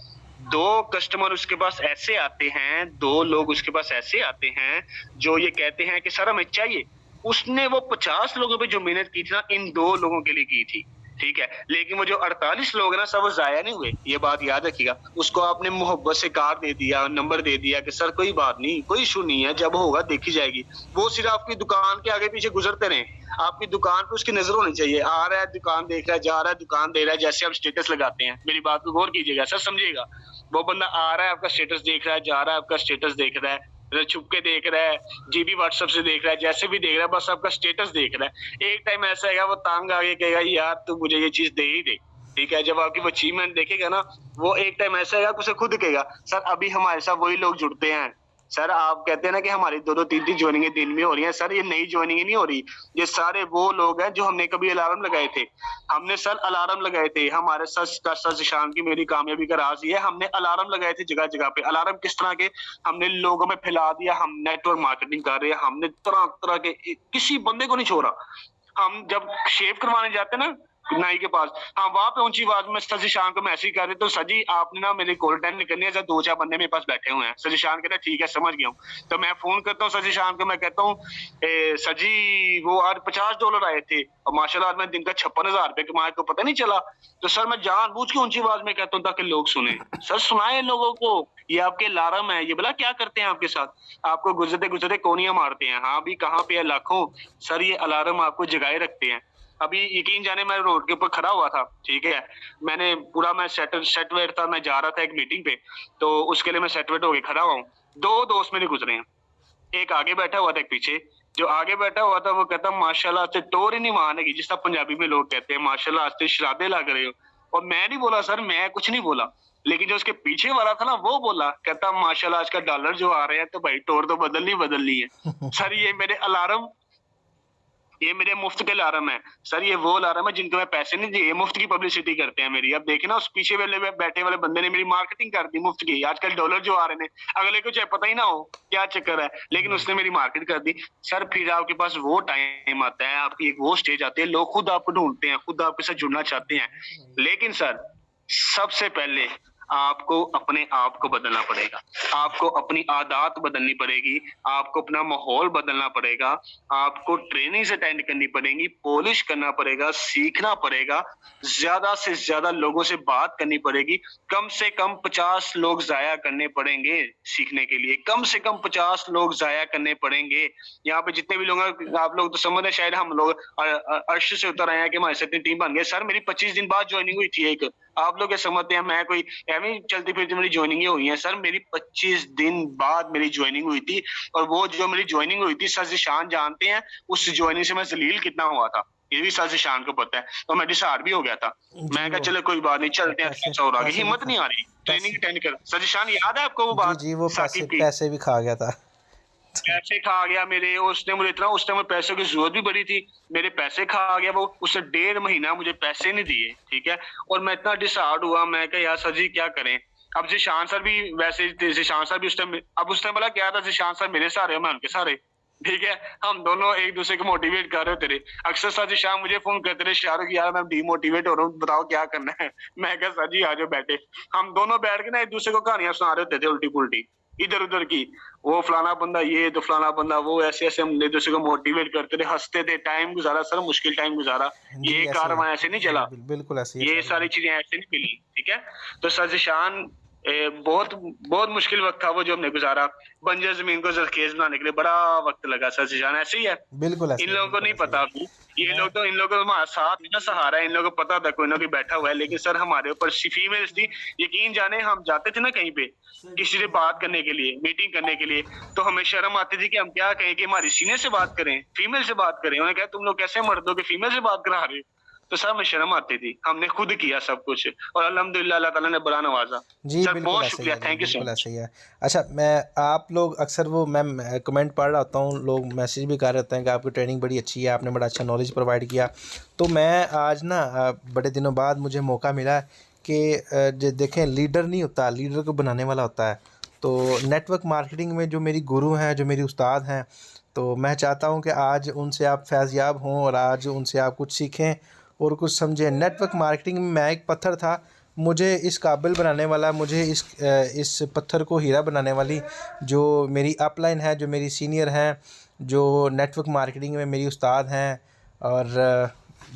2 कस्टमर उसके पास ऐसे आते हैं, 2 लोग उसके पास ऐसे आते हैं जो ये कहते हैं कि सर हमें चाहिए। उसने वो 50 लोगों पे जो मेहनत की थी ना, इन 2 लोगों के लिए की थी, ठीक है। लेकिन वो जो 48 लोग हैं ना सर, वो जाया नहीं हुए, ये बात याद रखिएगा। उसको आपने मोहब्बत से कार्ड दे दिया, नंबर दे दिया कि सर कोई बात नहीं, कोई इशू नहीं है, जब होगा देखी जाएगी। वो सिर्फ आपकी दुकान के आगे पीछे गुजरते रहे, आपकी दुकान पे उसकी नजर होनी चाहिए। आ रहा है दुकान देख रहा है, जा रहा है दुकान दे रहा है, जैसे आप स्टेटस लगाते हैं। मेरी बात को गौर कीजिएगा सर, समझिएगा। वो बंदा आ रहा है आपका स्टेटस देख रहा है, जा रहा है आपका स्टेटस देख रहा है, छुप के देख रहा है, जीबी व्हाट्सएप से देख रहा है, जैसे भी देख रहा है, बस आपका स्टेटस देख रहा है। एक टाइम ऐसा आएगा वो तांग आगे कहेगा यार तू मुझे ये चीज दे ही दे, ठीक है। जब आपकी वो अचीवमेंट देखेगा ना, वो एक टाइम ऐसा आएगा उसे खुद कहेगा सर अभी हमारे साथ वही लोग जुड़ते हैं। सर आप कहते हैं ना कि हमारी 2-2, 3-3 ज्वाइनिंग दिन में हो रही है। सर ये नई ज्वाइनिंग नहीं हो रही, ये सारे वो लोग हैं जो हमने कभी अलार्म लगाए थे। हमने सर अलार्म लगाए थे, हमारे सर जिशान की मेरी कामयाबी का राज ये, हमने अलार्म लगाए थे जगह जगह पे। अलार्म किस तरह के, हमने लोगों में फैला दिया, हम नेटवर्क मार्केटिंग कर रहे हैं, हमने तरह तरह के, किसी बंदे को नहीं छोड़ा। हम जब शेव करवाने जाते ना नाई के पास, हाँ वहां पे ऊंची आवाज में सर शान को मैसेज कर रहे तो सजी आपने ना मेरी कॉल अटेंड नहीं करनी है, सर 2-4 बंदे मेरे पास बैठे हुए हैं। सर शान कहता है ठीक है समझ गया हूँ। तो मैं फोन करता हूँ सर शान को, मैं कहता हूँ सजी वो आज $50 आए थे और माशाल्लाह आज मैं दिन का 56,000 रुपए कमाए, को पता नहीं चला। तो सर मैं जानबूझ के ऊंची आवाज में कहता हूँ ताकि लोग सुने। सर सुनाए लोगों को, ये आपके अलार्म है, ये बोला क्या करते हैं आपके साथ, आपको गुजरते गुजरते कोनियां मारते हैं। हाँ भी कहाँ पे है लाखों, सर ये अलार्म आपको जगाए रखते हैं। अभी यकीन जाने मैं रोड के ऊपर खड़ा हुआ था, ठीक है, मैंने पूरा मैं सेटवेट था, मैं जा रहा था एक मीटिंग पे, तो उसके लिए मैं सेटवेट होके खड़ा हुआ हूँ। 2 दोस्त मेरे गुजरे हैं, एक आगे बैठा हुआ था, एक पीछे। जो आगे बैठा हुआ था वो कहता माशाल्लाह से टोर ही नहीं मानेगी, जिस तरह पंजाबी में लोग कहते हैं माशाल्लाह से शराबे लग रहे हो। और मैं नहीं बोला सर, मैं कुछ नहीं बोला, लेकिन जो उसके पीछे वाला था ना वो बोला, कहता माशाल्लाह आज का डॉलर जो आ रहे हैं तो भाई टोर तो बदलनी है। सर ये मेरे अलार्म, ये मेरे मुफ्त के अलार्म है सर, ये वो अलार्म है जिनको मैं पैसे नहीं दिए, मुफ्त की पब्लिसिटी करते हैं मेरी। अब देखे ना उस पीछे वाले बैठे वाले बंदे ने मेरी मार्केटिंग कर दी मुफ्त की। आजकल डॉलर जो आ रहे हैं, अगले को चाहे पता ही ना हो क्या चक्कर है, लेकिन उसने मेरी मार्केट कर दी। सर फिर आपके पास वो टाइम आता है, आपकी एक वो स्टेज आती है, लोग खुद आपको ढूंढते हैं, खुद आपके साथ जुड़ना चाहते हैं। लेकिन सर सबसे पहले आपको अपने आप को बदलना पड़ेगा, आपको अपनी आदत बदलनी पड़ेगी, आपको अपना माहौल बदलना पड़ेगा, आपको ट्रेनिंग अटेंड करनी पड़ेगी, पॉलिश करना पड़ेगा, सीखना पड़ेगा, ज्यादा से ज्यादा लोगों से बात करनी पड़ेगी। कम से कम 50 लोग जाया करने पड़ेंगे सीखने के लिए, कम से कम 50 लोग जाया करने पड़ेंगे। यहाँ पे जितने भी लोग हैं, आप लोग तो समझ रहे शायद हम लोग अर्श से उतर आए हैं कि हमारे साथ इतनी टीम बन गई। सर मेरी 25 दिन बाद ज्वाइनिंग हुई थी एक, आप लोग ये समझते हैं मैं कोई एवं चलती फिरती मेरी ज्वाइनिंग हुई है। सर मेरी 25 दिन बाद मेरी ज्वाइनिंग हुई थी, और वो जो मेरी ज्वाइनिंग हुई थी सर शान जानते हैं उस ज्वाइनिंग से मैं जलील कितना हुआ था, ये भी सर शान को पता है। तो मैं डिसार भी हो गया था, मैं कहा चलो कोई बात नहीं चलते हैं, और आगे हिम्मत नहीं आ रही, ट्रेनिंग अटेंड कर। सर शान याद है आपको वो बात? जी वो पैसे भी खा गया था, पैसे खा गया मेरे, उसने मुझे इतना, उस टाइम पैसों की जरूरत भी बड़ी थी, मेरे पैसे खा गया वो, उसने 1.5 महीना मुझे पैसे नहीं दिए, ठीक है। और मैं इतना डिसहार्ड हुआ, मैं कहा यार सर जी क्या करें। अब जिशान सर भी वैसे, जिशान सर भी उस टाइम, अब उस टाइम बोला क्या था, जिशान सर मेरे सहारे, मैं उनके सहारे, ठीक है, हम दोनों एक दूसरे को मोटिवेट कर रहे थे। अक्सर सर जी शाम मुझे फोन करते रहे, शाहरुख यार मैं डिमोटिवेट हो रहा हूँ, बताओ क्या करना है। मैं कहा सर जी आ जाओ बैठे, हम दोनों बैठ के ना एक दूसरे को कहानियां सुना रहे होते थे उल्टी पुल्टी इधर उधर की, वो फलाना बंदा ये तो फलाना बंदा वो, ऐसे ऐसे हम एक दूसरे को मोटिवेट करते थे, हंसते थे, टाइम गुजारा सर, मुश्किल टाइम गुजारा। ये कारवां ऐसे नहीं चला, बिल्कुल ऐसे ये सारी चीजें ऐसे नहीं मिली, ठीक है। तो सर शान बहुत बहुत मुश्किल वक्त था वो जो हमने गुजारा। बंजर जमीन को जरखेज बनाने के लिए बड़ा वक्त लगा सर जीशान, ऐसे ही है। बिल्कुल ऐसे इन ही, लोगों को बिल्कुल नहीं ऐसे ही। पता अभी, ये लोग तो इन लोगों को हमारा साथ इतना सहारा है, इन लोगों को पता था कोई ना कोई बैठा हुआ है। लेकिन सर हमारे ऊपर फीमेल्स थी, यकीन जाने हम जाते थे ना कहीं पे किसी से बात करने के लिए, मीटिंग करने के लिए, तो हमें शर्म आती थी कि हम क्या कहें कि हमारी सीनियर से बात करें, फीमेल से बात करें। उन्होंने कहा तुम लोग कैसे मर्दों के फीमेल से बात करा रहे हो, तो सर हमें शर्म आती थी। हमने खुद किया सब कुछ और अल्हम्दुलिल्लाह अल्लाह ताला ने बड़ा नवाजा। जी सर बिल्कुल बहुत ऐसे ही शुक्रिया, है जी, थैंक यू सो बिल्कुल मच। ऐसे ही है। अच्छा, मैं आप लोग अक्सर वो मैं कमेंट पढ़ रहा होता हूँ, लोग मैसेज भी कर रहे होते हैं कि आपकी ट्रेनिंग बड़ी अच्छी है, आपने बड़ा अच्छा नॉलेज प्रोवाइड किया। तो मैं आज ना बड़े दिनों बाद मुझे मौका मिला कि देखें, लीडर नहीं होता, लीडर को बनाने वाला होता है। तो नेटवर्क मार्केटिंग में जो मेरी गुरु हैं, जो मेरी उस्ताद हैं, तो मैं चाहता हूँ कि आज उनसे आप फैज़याब हों और आज उनसे आप कुछ सीखें और कुछ समझें। नेटवर्क मार्केटिंग में मैं एक पत्थर था, मुझे इस काबिल बनाने वाला, मुझे इस पत्थर को हीरा बनाने वाली जो मेरी अपलाइन है, जो मेरी सीनियर हैं, जो नेटवर्क मार्केटिंग में मेरी उस्ताद हैं और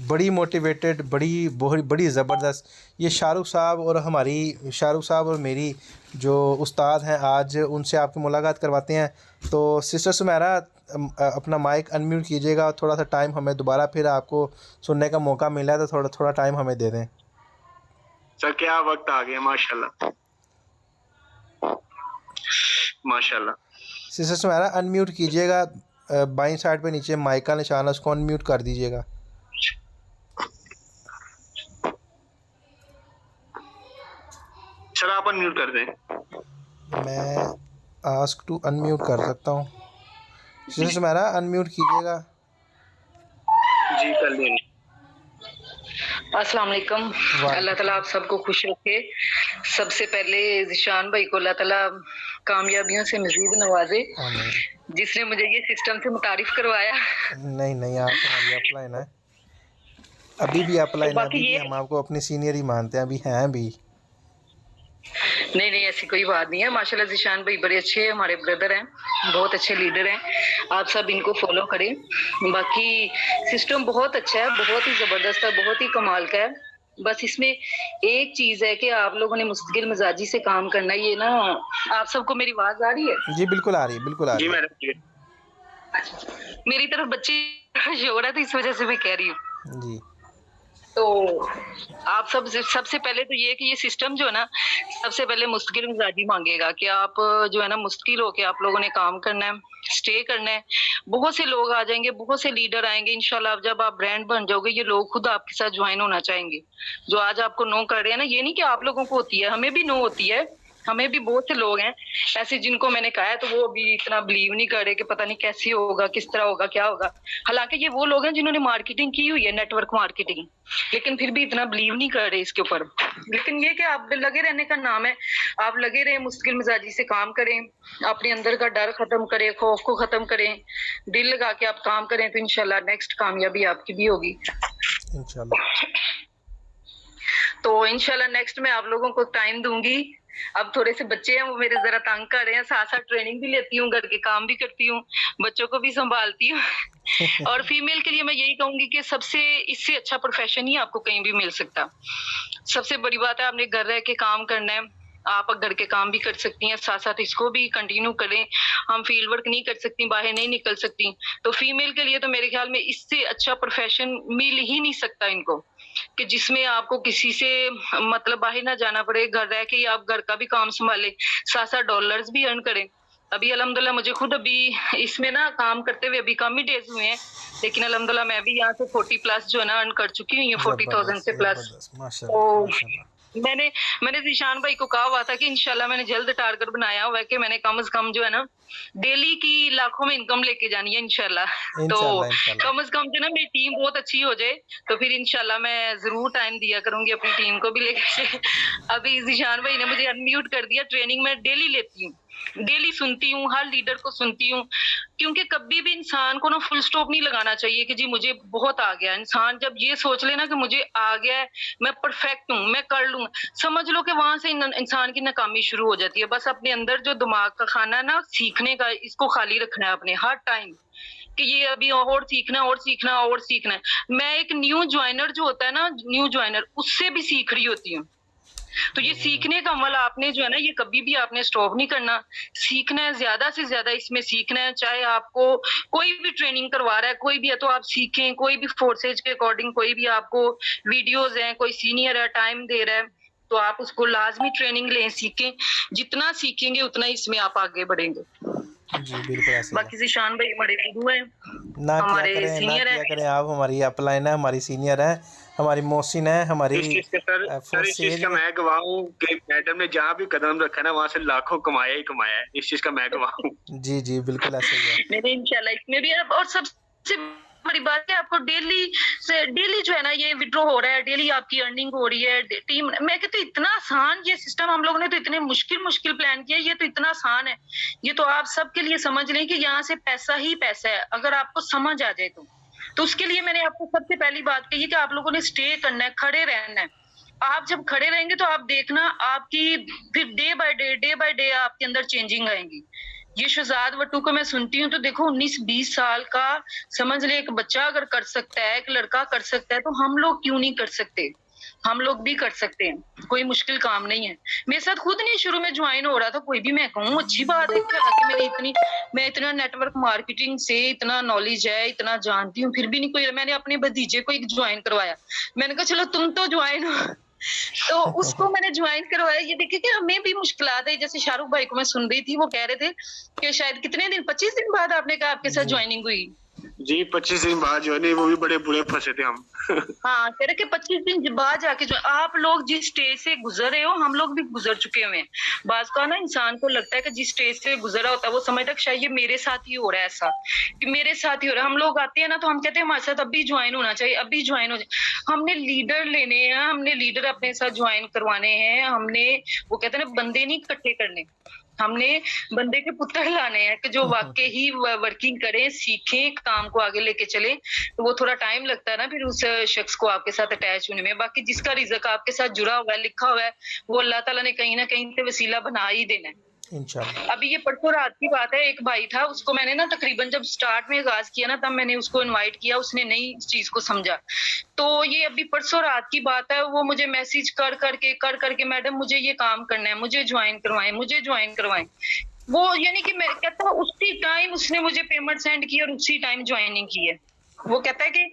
बड़ी मोटिवेटेड, बहुत बड़ी ज़बरदस्त, ये शाहरुख साहब और मेरी जो उस्ताद हैं, आज उनसे आपकी मुलाकात करवाते हैं। तो सिस्टर सुमेरा, अपना माइक अनम्यूट कीजिएगा, थोड़ा सा टाइम हमें दोबारा फिर आपको सुनने का मौका मिला है तो थोड़ा टाइम हमें दे दें। सर क्या वक्त आ गया, माशाल्लाह माशाल्लाह। सिस्टर सुमेरा, अनम्यूट कीजिएगा, बाईं साइड पे नीचे माइक का निशान है, उसको अनम्यूट कर दीजिएगा। सर आप अनम्यूट कर दें। मैं आस्क टू अनम्यूट कर सकता हूँ। सिस्टर सुमेरा, अनम्यूट कीजिएगा। जी कर लेंगे। अस्सलाम वालेकुम। अल्लाह ताला आप सबको खुश रखे। सबसे पहले ज़िशान भाई को अल्लाह ताला कामयाबियों से मज़ीद नवाजे, आमीन। जिसने मुझे ये सिस्टम से मुतारिफ करवाया। नहीं, आप हमारी अपलाइन है, अभी भी अपलाइन है, अभी भी हम आपको अपनी सीनियर ही मानते हैं, अभी हैं भी। नहीं ऐसी कोई बात नहीं है। माशाल्लाह ज़िशान भाई बड़े अच्छे हैं, हमारे ब्रदर हैं, बहुत अच्छे लीडर हैं। आप सब इनको फॉलो करें। बाकी सिस्टम बहुत अच्छा है, बहुत ही ज़बरदस्त है, बहुत ही कमाल का है। बस इसमें एक चीज़ है कि आप लोगों ने मुस्तकिल मिजाजी से काम करना है। ये ना, आप सबको मेरी आवाज़ आ रही है? जी बिल्कुल आ रही है, बिल्कुल आ रही जी है। मैडम। मेरी तरफ बच्चे शोर है तो इस वजह से मैं कह रही हूँ। जी तो आप सबसे पहले तो ये कि ये सिस्टम जो है ना, सबसे पहले मुस्तकिल मिजाजी मांगेगा कि आप जो है ना मुस्तकिल होके आप लोगों ने काम करना है, स्टे करना है। बहुत से लोग आ जाएंगे, बहुत से लीडर आएंगे इंशाल्लाह। जब आप ब्रांड बन जाओगे, ये लोग खुद आपके साथ ज्वाइन होना चाहेंगे। जो आज आपको नो कर रहे हैं ना, ये नहीं कि आप लोगों को होती है, हमें भी नो होती है। हमें भी बहुत से लोग हैं ऐसे जिनको मैंने कहा है तो वो अभी इतना बिलीव नहीं कर रहे कि पता नहीं कैसे होगा, किस तरह होगा, क्या होगा। हालांकि ये वो लोग हैं जिन्होंने मार्केटिंग की हुई है, नेटवर्क मार्केटिंग, लेकिन फिर भी इतना बिलीव नहीं कर रहे इसके ऊपर। लेकिन ये कि आप लगे रहने का नाम है, आप लगे रहे, मुश्किल मिजाजी से काम करें, अपने अंदर का डर खत्म करें, खौफ को खत्म करें, दिल लगा के आप काम करें, तो इंशाल्लाह नेक्स्ट कामयाबी आपकी भी होगी इंशाल्लाह। तो इंशाल्लाह नेक्स्ट मैं आप लोगों को टाइम दूंगी। अब थोड़े से बच्चे हैं, वो मेरे जरा तंग कर रहे हैं, साथ साथ ट्रेनिंग भी लेती हूँ, घर के काम भी करती हूँ, बच्चों को भी संभालती हूँ। और फीमेल के लिए मैं यही कहूंगी कि सबसे इससे अच्छा प्रोफेशन ही आपको कहीं भी मिल सकता। सबसे बड़ी बात है आपने घर रह के काम करना है। आप घर के काम भी कर सकती हैं, साथ साथ इसको भी कंटिन्यू करें। हम फील्ड वर्क नहीं कर सकती, बाहर नहीं निकल सकती, तो फीमेल के लिए तो मेरे ख्याल में इससे अच्छा प्रोफेशन मिल ही नहीं सकता इनको, कि जिसमें आपको किसी से मतलब बाहर ना जाना पड़े, घर रह के ही आप घर का भी काम संभालें, साथ साथ डॉलर्स भी अर्न करें। अभी अल्हम्दुलिल्लाह मुझे खुद अभी इसमें ना काम करते हुए अभी कम ही डेज हुए हैं, लेकिन अल्हम्दुलिल्लाह मैं भी यहाँ से 40+ जो है ना अर्न कर चुकी हूँ, 40,000 से प्लस। माशाल्लाह। मैंने ज़िशान भाई को कहा हुआ था कि इंशाल्लाह मैंने जल्द टारगेट बनाया हुआ है कि मैंने कम से कम जो है ना डेली की लाखों में इनकम लेके जानी है इंशाल्लाह। तो कम से कम जो ना मेरी टीम बहुत अच्छी हो जाए तो फिर इंशाल्लाह मैं जरूर टाइम दिया करूंगी अपनी टीम को भी लेके। अभी ज़िशान भाई ने मुझे अनम्यूट कर दिया। ट्रेनिंग में डेली लेती हूँ, डेली सुनती हूँ, हर लीडर को सुनती हूँ, क्योंकि कभी भी इंसान को ना फुल स्टॉप नहीं लगाना चाहिए कि जी मुझे बहुत आ गया। इंसान जब ये सोच लेना कि मुझे आ गया है, मैं परफेक्ट हूँ, मैं कर लूंगा, समझ लो कि वहां से इंसान की नाकामी शुरू हो जाती है। बस अपने अंदर जो दिमाग का खाना है ना सीखने का, इसको खाली रखना है अपने हर टाइम, कि ये अभी और सीखना और सीखना और सीखना है। मैं एक न्यू ज्वाइनर जो होता है ना, न्यू ज्वाइनर, उससे भी सीख रही होती हूँ तो ये सीखने का अमल आपने जो है ना, ये कभी भी आपने स्टॉप नहीं करना। सीखना है, ज्यादा से ज्यादा इसमें सीखना है। चाहे आपको कोई भी ट्रेनिंग करवा रहा है, कोई भी है, तो आप सीखें। कोई भी फोर्सेज के अकॉर्डिंग कोई भी आपको वीडियोज हैं, कोई सीनियर है टाइम दे रहा है, तो आप उसको लाजमी ट्रेनिंग लें, सीखें। जितना सीखेंगे उतना इसमें आप आगे बढ़ेंगे। जी बिल्कुल ऐसे ही बाकी जिशान भाई हमारे गुरु हैं, ना हमारे क्या करें, ना सीनियर क्या हैं। करें आप। हमारी अपलाइन है, हमारी सीनियर है, हमारी मोहसिन है, हमारी इस चीज का सर इस चीज का मैं गवाह हूँ कि मैडम ने जहाँ भी कदम रखा ना, वहाँ से लाखों कमाया ही कमाया है। इस चीज का मैं गवाह हूँ। जी जी बिल्कुल ऐसे ही है। मैंने इंशाल्लाह इसमें भी और सबसे बड़ी बात है, आपको डेली जो है ना ये विड्रॉ हो रहा है, डेली आपकी अर्निंग हो रही है। टीम मैं कहती हूँ इतना आसान ये सिस्टम, हम लोगों ने तो इतने मुश्किल प्लान किया, ये तो इतना आसान है। ये तो आप सबके लिए समझ लें कि यहाँ से पैसा ही पैसा है, अगर आपको समझ आ जाए तो उसके लिए मैंने आपको सबसे पहली बात कही कि आप लोगों ने स्टे करना है, खड़े रहना है। आप जब खड़े रहेंगे तो आप देखना आपकी फिर डे बाय डे आपके अंदर चेंजिंग आएंगी। ये शहजाद वट्टू को मैं सुनती हूँ तो देखो 19-20 साल का समझ ले एक बच्चा अगर कर सकता है, एक लड़का कर सकता है, तो हम लोग क्यों नहीं कर सकते? हम लोग भी कर सकते हैं, कोई मुश्किल काम नहीं है। मेरे साथ खुद नहीं शुरू में ज्वाइन हो रहा था कोई भी, मैं कहूँ अच्छी बात है कि मैं इतना नेटवर्क मार्केटिंग से इतना नॉलेज है, इतना जानती हूँ, फिर भी नहीं कोई। मैंने अपने भतीजे को एक ज्वाइन करवाया, मैंने कहा चलो तुम तो ज्वाइन हो, तो उसको मैंने ज्वाइन करवाया। ये देखिए कि हमें भी मुश्किलात है। जैसे शाहरुख भाई को मैं सुन रही थी, वो कह रहे थे कि शायद कितने दिन 25 दिन बाद आपने कहा आपके साथ ज्वाइनिंग हुई। जी 25 दिन बाद जो है नहीं, वो भी बड़े बुरे फंसे थे हम। हाँ कह रहे कि 25 दिन बाद जाके जो आप लोग जिस स्टेज से गुजर रहे हो, हम लोग भी गुजर चुके हुए हैं। बात का ना इंसान को लगता है कि जिस स्टेज से गुजरा होता है वो समझता है कि शायद ये मेरे साथ ही हो रहा है, ऐसा कि मेरे साथ ही हो रहा है। हम लोग आते हैं ना तो हम कहते हैं हमारे साथ अभी ज्वाइन होना चाहिए, अभी ज्वाइन हो जाए। हमने लीडर लेने हैं, हमने लीडर अपने साथ ज्वाइन करवाने हैं, हमने वो कहते हैं ना बंदे नहीं इकट्ठे करने, हमने बंदे के पुत्र लाने हैं कि जो वाकई ही वर्किंग करें, सीखें, काम को आगे लेके चले। तो वो थोड़ा टाइम लगता है ना फिर उस शख्स को आपके साथ अटैच होने में। बाकी जिसका रिज़्क आपके साथ जुड़ा हुआ है, लिखा हुआ है, वो अल्लाह ताला ने कहीं ना कहीं से वसीला बना ही देना है इंशाल्लाह। अभी ये परसों रात की बात है, एक भाई था, उसको मैंने ना तकरीबन जब स्टार्ट में आगाज किया ना, तब मैंने उसको इनवाइट किया, उसने नई चीज को समझा। तो ये अभी परसों रात की बात है, वो मुझे मैसेज कर करके मैडम मुझे ये काम करना है, मुझे ज्वाइन करवाएं। वो यानी कि मैं कहता हूँ उसी टाइम उसने मुझे पेमेंट सेंड की और उसी टाइम ज्वाइनिंग की है। वो कहता है कि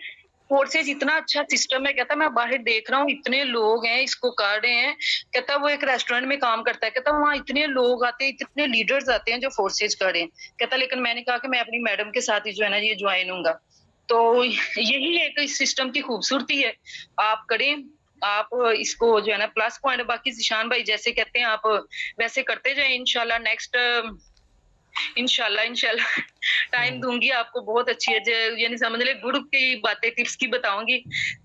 फोर्सेज इतना अच्छा सिस्टम है, कहता मैं बाहर देख रहा हूँ इतने लोग हैं इसको कर रहे हैं। कहता वो एक रेस्टोरेंट में काम करता है, कहता वहाँ इतने लोग आते हैं, इतने लीडर्स आते हैं जो फोर्सेज कर रहे हैं। कहता लेकिन मैंने कहा कि मैं अपनी मैडम के साथ ही जो है ना ये ज्वाइन हूँगा। तो यही एक इस सिस्टम की खूबसूरती है, आप करें, आप इसको जो है ना प्लस पॉइंट। बाकी जिशान भाई जैसे कहते हैं आप वैसे करते जाए, इंशाल्लाह नेक्स्ट इंशाल्लाह टाइम दूंगी आपको, बहुत अच्छी है यानी समझ ले गुड की बातें टिप्स की बताऊंगी,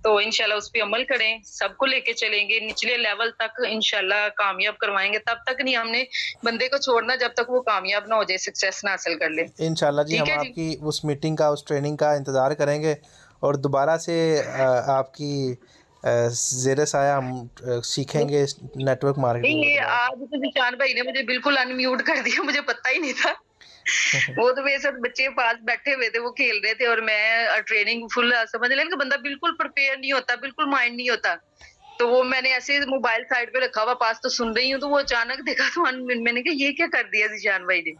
तो इंशाल्लाह उस पे अमल करें, सबको लेके चलेंगे निचले लेवल तक इंशाल्लाह कामयाब करवाएंगे। तब तक नहीं हमने बंदे को छोड़ना जब तक वो कामयाब ना हो जाए, सक्सेस ना हासिल कर ले। इंशाल्लाह जी, हम आपकी उस मीटिंग का, उस ट्रेनिंग का इंतज़ार करेंगे और दोबारा से आपकी ज़ेरे साया हम सीखेंगे नेटवर्क मार्केटिंग। नहीं, आज तो जिशान भाई ने मुझे बिल्कुल अनम्यूट कर दिया, मुझे पता ही नहीं था। वो तो मेरे साथ बच्चे पास बैठे हुए थे, वो खेल रहे थे और मैं ट्रेनिंग फुल समझ लेकिन बंदा बिल्कुल प्रिपेयर नहीं होता, बिल्कुल माइंड नहीं होता। तो वो मैंने ऐसे मोबाइल साइड पे रखा हुआ पास, तो सुन रही हूँ, तो वो अचानक देखा तो मैंने कहा ये क्या कर दिया जिशान भाई ने।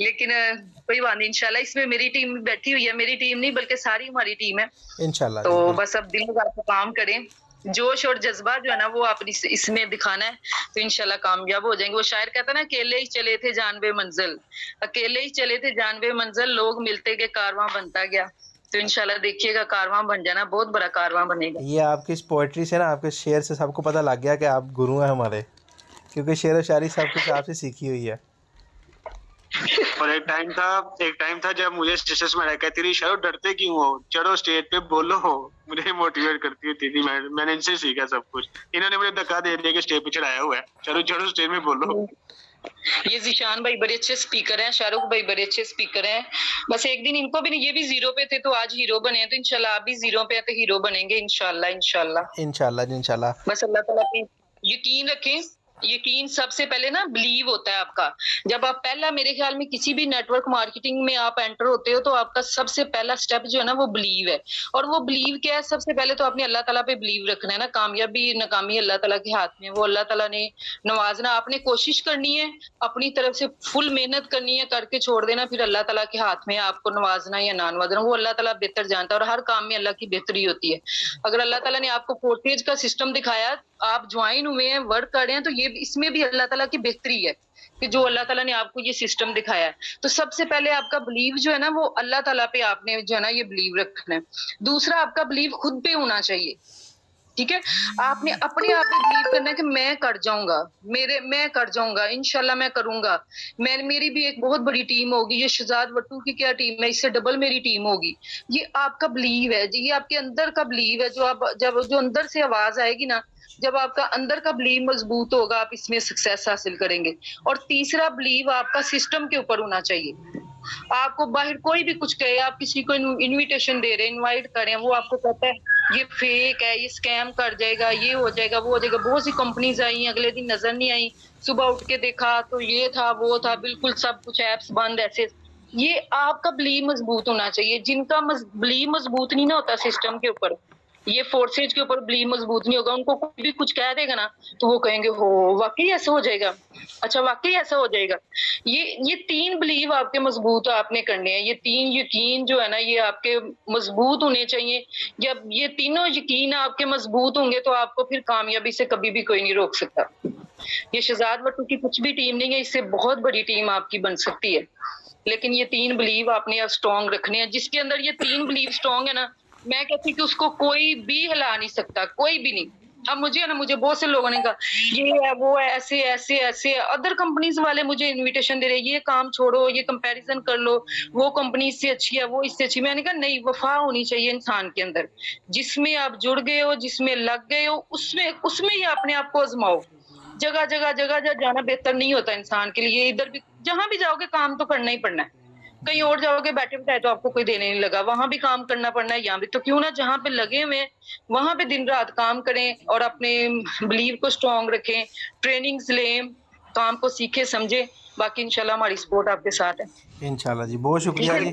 लेकिन कोई बात नहीं, इंशाल्लाह इसमें मेरी टीम बैठी हुई है, मेरी टीम नहीं बल्कि सारी हमारी टीम है इंशाल्लाह। तो बस अब दिल लगा के काम करें, जोश और जज्बा जो है ना वो अपनी इसमें दिखाना है, तो इंशाल्लाह कामयाब हो जाएंगे। वो शायर कहता है ना, अकेले ही चले थे जानबे मंजिल, अकेले ही चले थे जानबे मंजिल, लोग मिलते गए कारवां बनता गया। तो इंशाल्लाह देखिएगा कारवां बन जाना, बहुत बड़ा कारवां बनेगा। ये आपकी इस पोएट्री से ना, आपके शेर से सबको पता लग गया कि आप गुरु हैं हमारे, क्योंकि शेर व शायरी सब कुछ आपसे सीखी हुई है। और एक टाइम था जब मुझे स्टेटस में कहती रही शायद डरते क्यों हो, चढ़ो स्टेज पे बोलो, मुझे मोटिवेट करती थी मैंने इनसे सीखा सब कुछ। इन्होंने मुझे धक्का दे दिया कि स्टेज पे चढ़ाया हुआ है, चढ़ो स्टेज में बोलो। ये जिशान भाई बड़े अच्छे स्पीकर हैं, शाहरुख भाई बड़े अच्छे स्पीकर हैं। बस एक दिन इनको भी नहीं, ये भी जीरो पे थे तो आज हीरो बने हैं, तो इंशाल्लाह आप भी जीरो पे हैं तो हीरो बनेंगे इंशाल्लाह। इंशाल्लाह जी इंशाल्लाह। बस अल्लाह ताला पे यकीन रखें, यकीन सबसे पहले ना बिलीव होता है आपका। जब आप पहला, मेरे ख्याल में किसी भी नेटवर्क मार्केटिंग में आप एंटर होते हो तो आपका सबसे पहला स्टेप जो है ना वो बिलीव है। और वो बिलीव क्या है, सबसे पहले तो आपने अल्लाह ताला पे बिलीव रखना है ना। कामयाबी नाकामी अल्लाह ताला के हाथ में, वो अल्लाह ताला ने नवाजना। आपने कोशिश करनी है, अपनी तरफ से फुल मेहनत करनी है, करके छोड़ देना फिर अल्लाह ताला के हाथ में है आपको नवाजना या ना नवाजना। वो अल्लाह ताला बेहतर जानता है और हर काम में अल्लाह की बेहतरी होती है। अगर अल्लाह ताला ने आपको फोर्टेज का सिस्टम दिखाया, आप ज्वाइन हुए हैं, वर्क कर रहे हैं, तो ये इसमें भी अल्लाह ताला की बेहतरी है कि जो अल्लाह ताला ने आपको ये सिस्टम दिखाया है। तो सबसे पहले आपका बिलीव जो है ना वो अल्लाह ताला पे आपने जो है ना ये बिलीव रखना है। दूसरा आपका बिलीव खुद पे होना चाहिए, ठीक है। आपने अपने आप पे बिलीव करना है कि मैं कर जाऊंगा, मैं कर जाऊंगा, इंशाल्लाह मैं करूंगा। मेरी भी एक बहुत बड़ी टीम होगी, ये शहजाद वट्टू की क्या टीम है, इससे डबल मेरी टीम होगी। ये आपका बिलीव है जी, ये आपके अंदर का बिलीव है। जो अंदर से आवाज आएगी ना, जब आपका अंदर का बिलीव मजबूत होगा, आप इसमें सक्सेस हासिल करेंगे। और तीसरा बिलीव आपका सिस्टम के ऊपर होना चाहिए। आपको बाहर कोई भी कुछ कहे, आप किसी को इनविटेशन दे रहे हैं, इनवाइट कर रहे हैं, वो आपको कहता है ये फेक है, ये स्कैम कर जाएगा, ये हो जाएगा, वो हो जाएगा। बहुत सी कंपनीज आई, अगले दिन नजर नहीं आई, सुबह उठ के देखा तो ये था वो था, बिल्कुल सब कुछ ऐप्स बंद ऐसे। ये आपका बिलीव मजबूत होना चाहिए। जिनका बिलीव मजबूत नहीं ना होता सिस्टम के ऊपर, ये फोर्सेज के ऊपर बिलीव मजबूत नहीं होगा, उनको कोई भी कुछ कह देगा ना तो वो कहेंगे हो वाकई ऐसा हो जाएगा, अच्छा वाकई ऐसा हो जाएगा। ये तीन बिलीव आपके मजबूत आपने करने हैं। ये तीन यकीन जो है ना ये आपके मजबूत होने चाहिए। जब ये तीनों यकीन आपके मजबूत होंगे तो आपको फिर कामयाबी से कभी भी कोई नहीं रोक सकता। ये शहजाद वट्टू की कुछ भी टीम नहीं है, इससे बहुत बड़ी टीम आपकी बन सकती है। लेकिन ये तीन बिलीव आपने स्ट्रॉन्ग रखने हैं। जिसके अंदर ये तीन बिलीव स्ट्रॉन्ग है ना, मैं कहती कि उसको कोई भी हिला नहीं सकता, कोई भी नहीं। अब मुझे बहुत से लोगों ने कहा ये है वो है, ऐसे ऐसे ऐसे। अदर कंपनीज वाले मुझे इनविटेशन दे रहे हैं, ये काम छोड़ो, ये कंपैरिजन कर लो, वो कंपनी इससे अच्छी है, वो इससे अच्छी। मैंने कहा नहीं, वफा होनी चाहिए इंसान के अंदर। जिसमें आप जुड़ गए हो, जिसमें लग गए हो, उसमें ही अपने आप को आजमाओ। जगह जाना बेहतर नहीं होता इंसान के लिए। इधर भी जहां भी जाओगे काम तो करना ही पड़ना है। कहीं और जाओगे बैठे बैठाए तो आपको कोई देने नहीं लगा, वहां भी काम करना पड़ना है, यहाँ भी। तो क्यों ना जहाँ पे लगे हुए हैं वहां पे दिन रात काम करें और अपने बिलीव को स्ट्रॉन्ग रखें, ट्रेनिंग्स लें, काम को सीखे समझे। बाकी इंशाल्लाह हमारी सपोर्ट आपके साथ है इंशाल्लाह जी। बहुत शुक्रिया जी।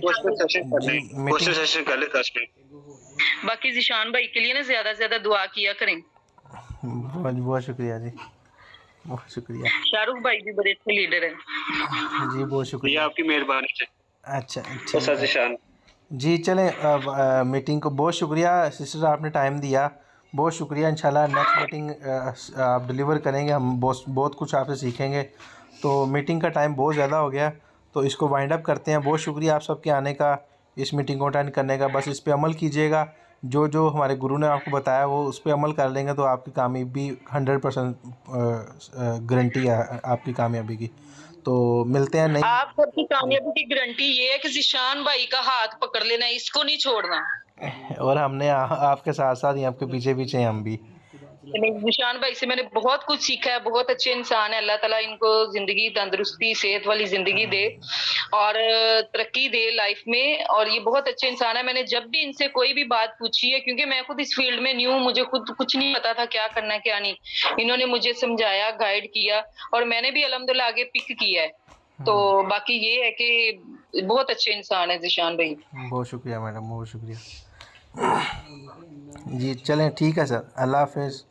बाकी जिशान भाई के लिए ना ज्यादा से ज्यादा दुआ किया करें। बहुत शुक्रिया जी, बहुत शुक्रिया। शाहरुख भाई भी बड़े अच्छे लीडर हैं जी, बहुत शुक्रिया आपकी मेहरबानी से। अच्छा जी, चलें अब मीटिंग को बहुत शुक्रिया सिस्टर, आपने टाइम दिया, बहुत शुक्रिया। इंशाल्लाह नेक्स्ट मीटिंग आप डिलीवर करेंगे, हम बहुत कुछ आपसे सीखेंगे। तो मीटिंग का टाइम बहुत ज़्यादा हो गया तो इसको वाइंड अप करते हैं। बहुत शुक्रिया आप सबके आने का, इस मीटिंग को अटेंड करने का। बस इस पे अमल कीजिएगा, जो हमारे गुरु ने आपको बताया वो उस पर अमल कर लेंगे तो आपकी कामयाबी 100% गारंटी है आपकी कामयाबी की। तो मिलते हैं नहीं, आप सबकी कामयाबी की गारंटी ये है कि जिशान भाई का हाथ पकड़ लेना, इसको नहीं छोड़ना। और हमने आपके साथ साथ ही आपके पीछे पीछे हैं हम भी। जिशान भाई से मैंने बहुत कुछ सीखा है, बहुत अच्छे इंसान है। अल्लाह ताला इनको जिंदगी, तंदुरुस्ती, सेहत वाली जिंदगी दे और तरक्की दे लाइफ में। और ये बहुत अच्छे इंसान है। मैंने जब भी इनसे कोई भी बात पूछी है, क्योंकि मैं खुद इस फील्ड में न्यू, मुझे खुद कुछ नहीं पता था क्या करना है क्या नहीं, इन्होंने मुझे समझाया, गाइड किया और मैंने भी अल्हम्दुलिल्लाह आगे पिक किया है। तो बाकी ये है कि बहुत अच्छे इंसान है जिशान भाई। बहुत शुक्रिया मैडम, बहुत शुक्रिया जी। चलें ठीक है सर, अल्लाह हाफिज़।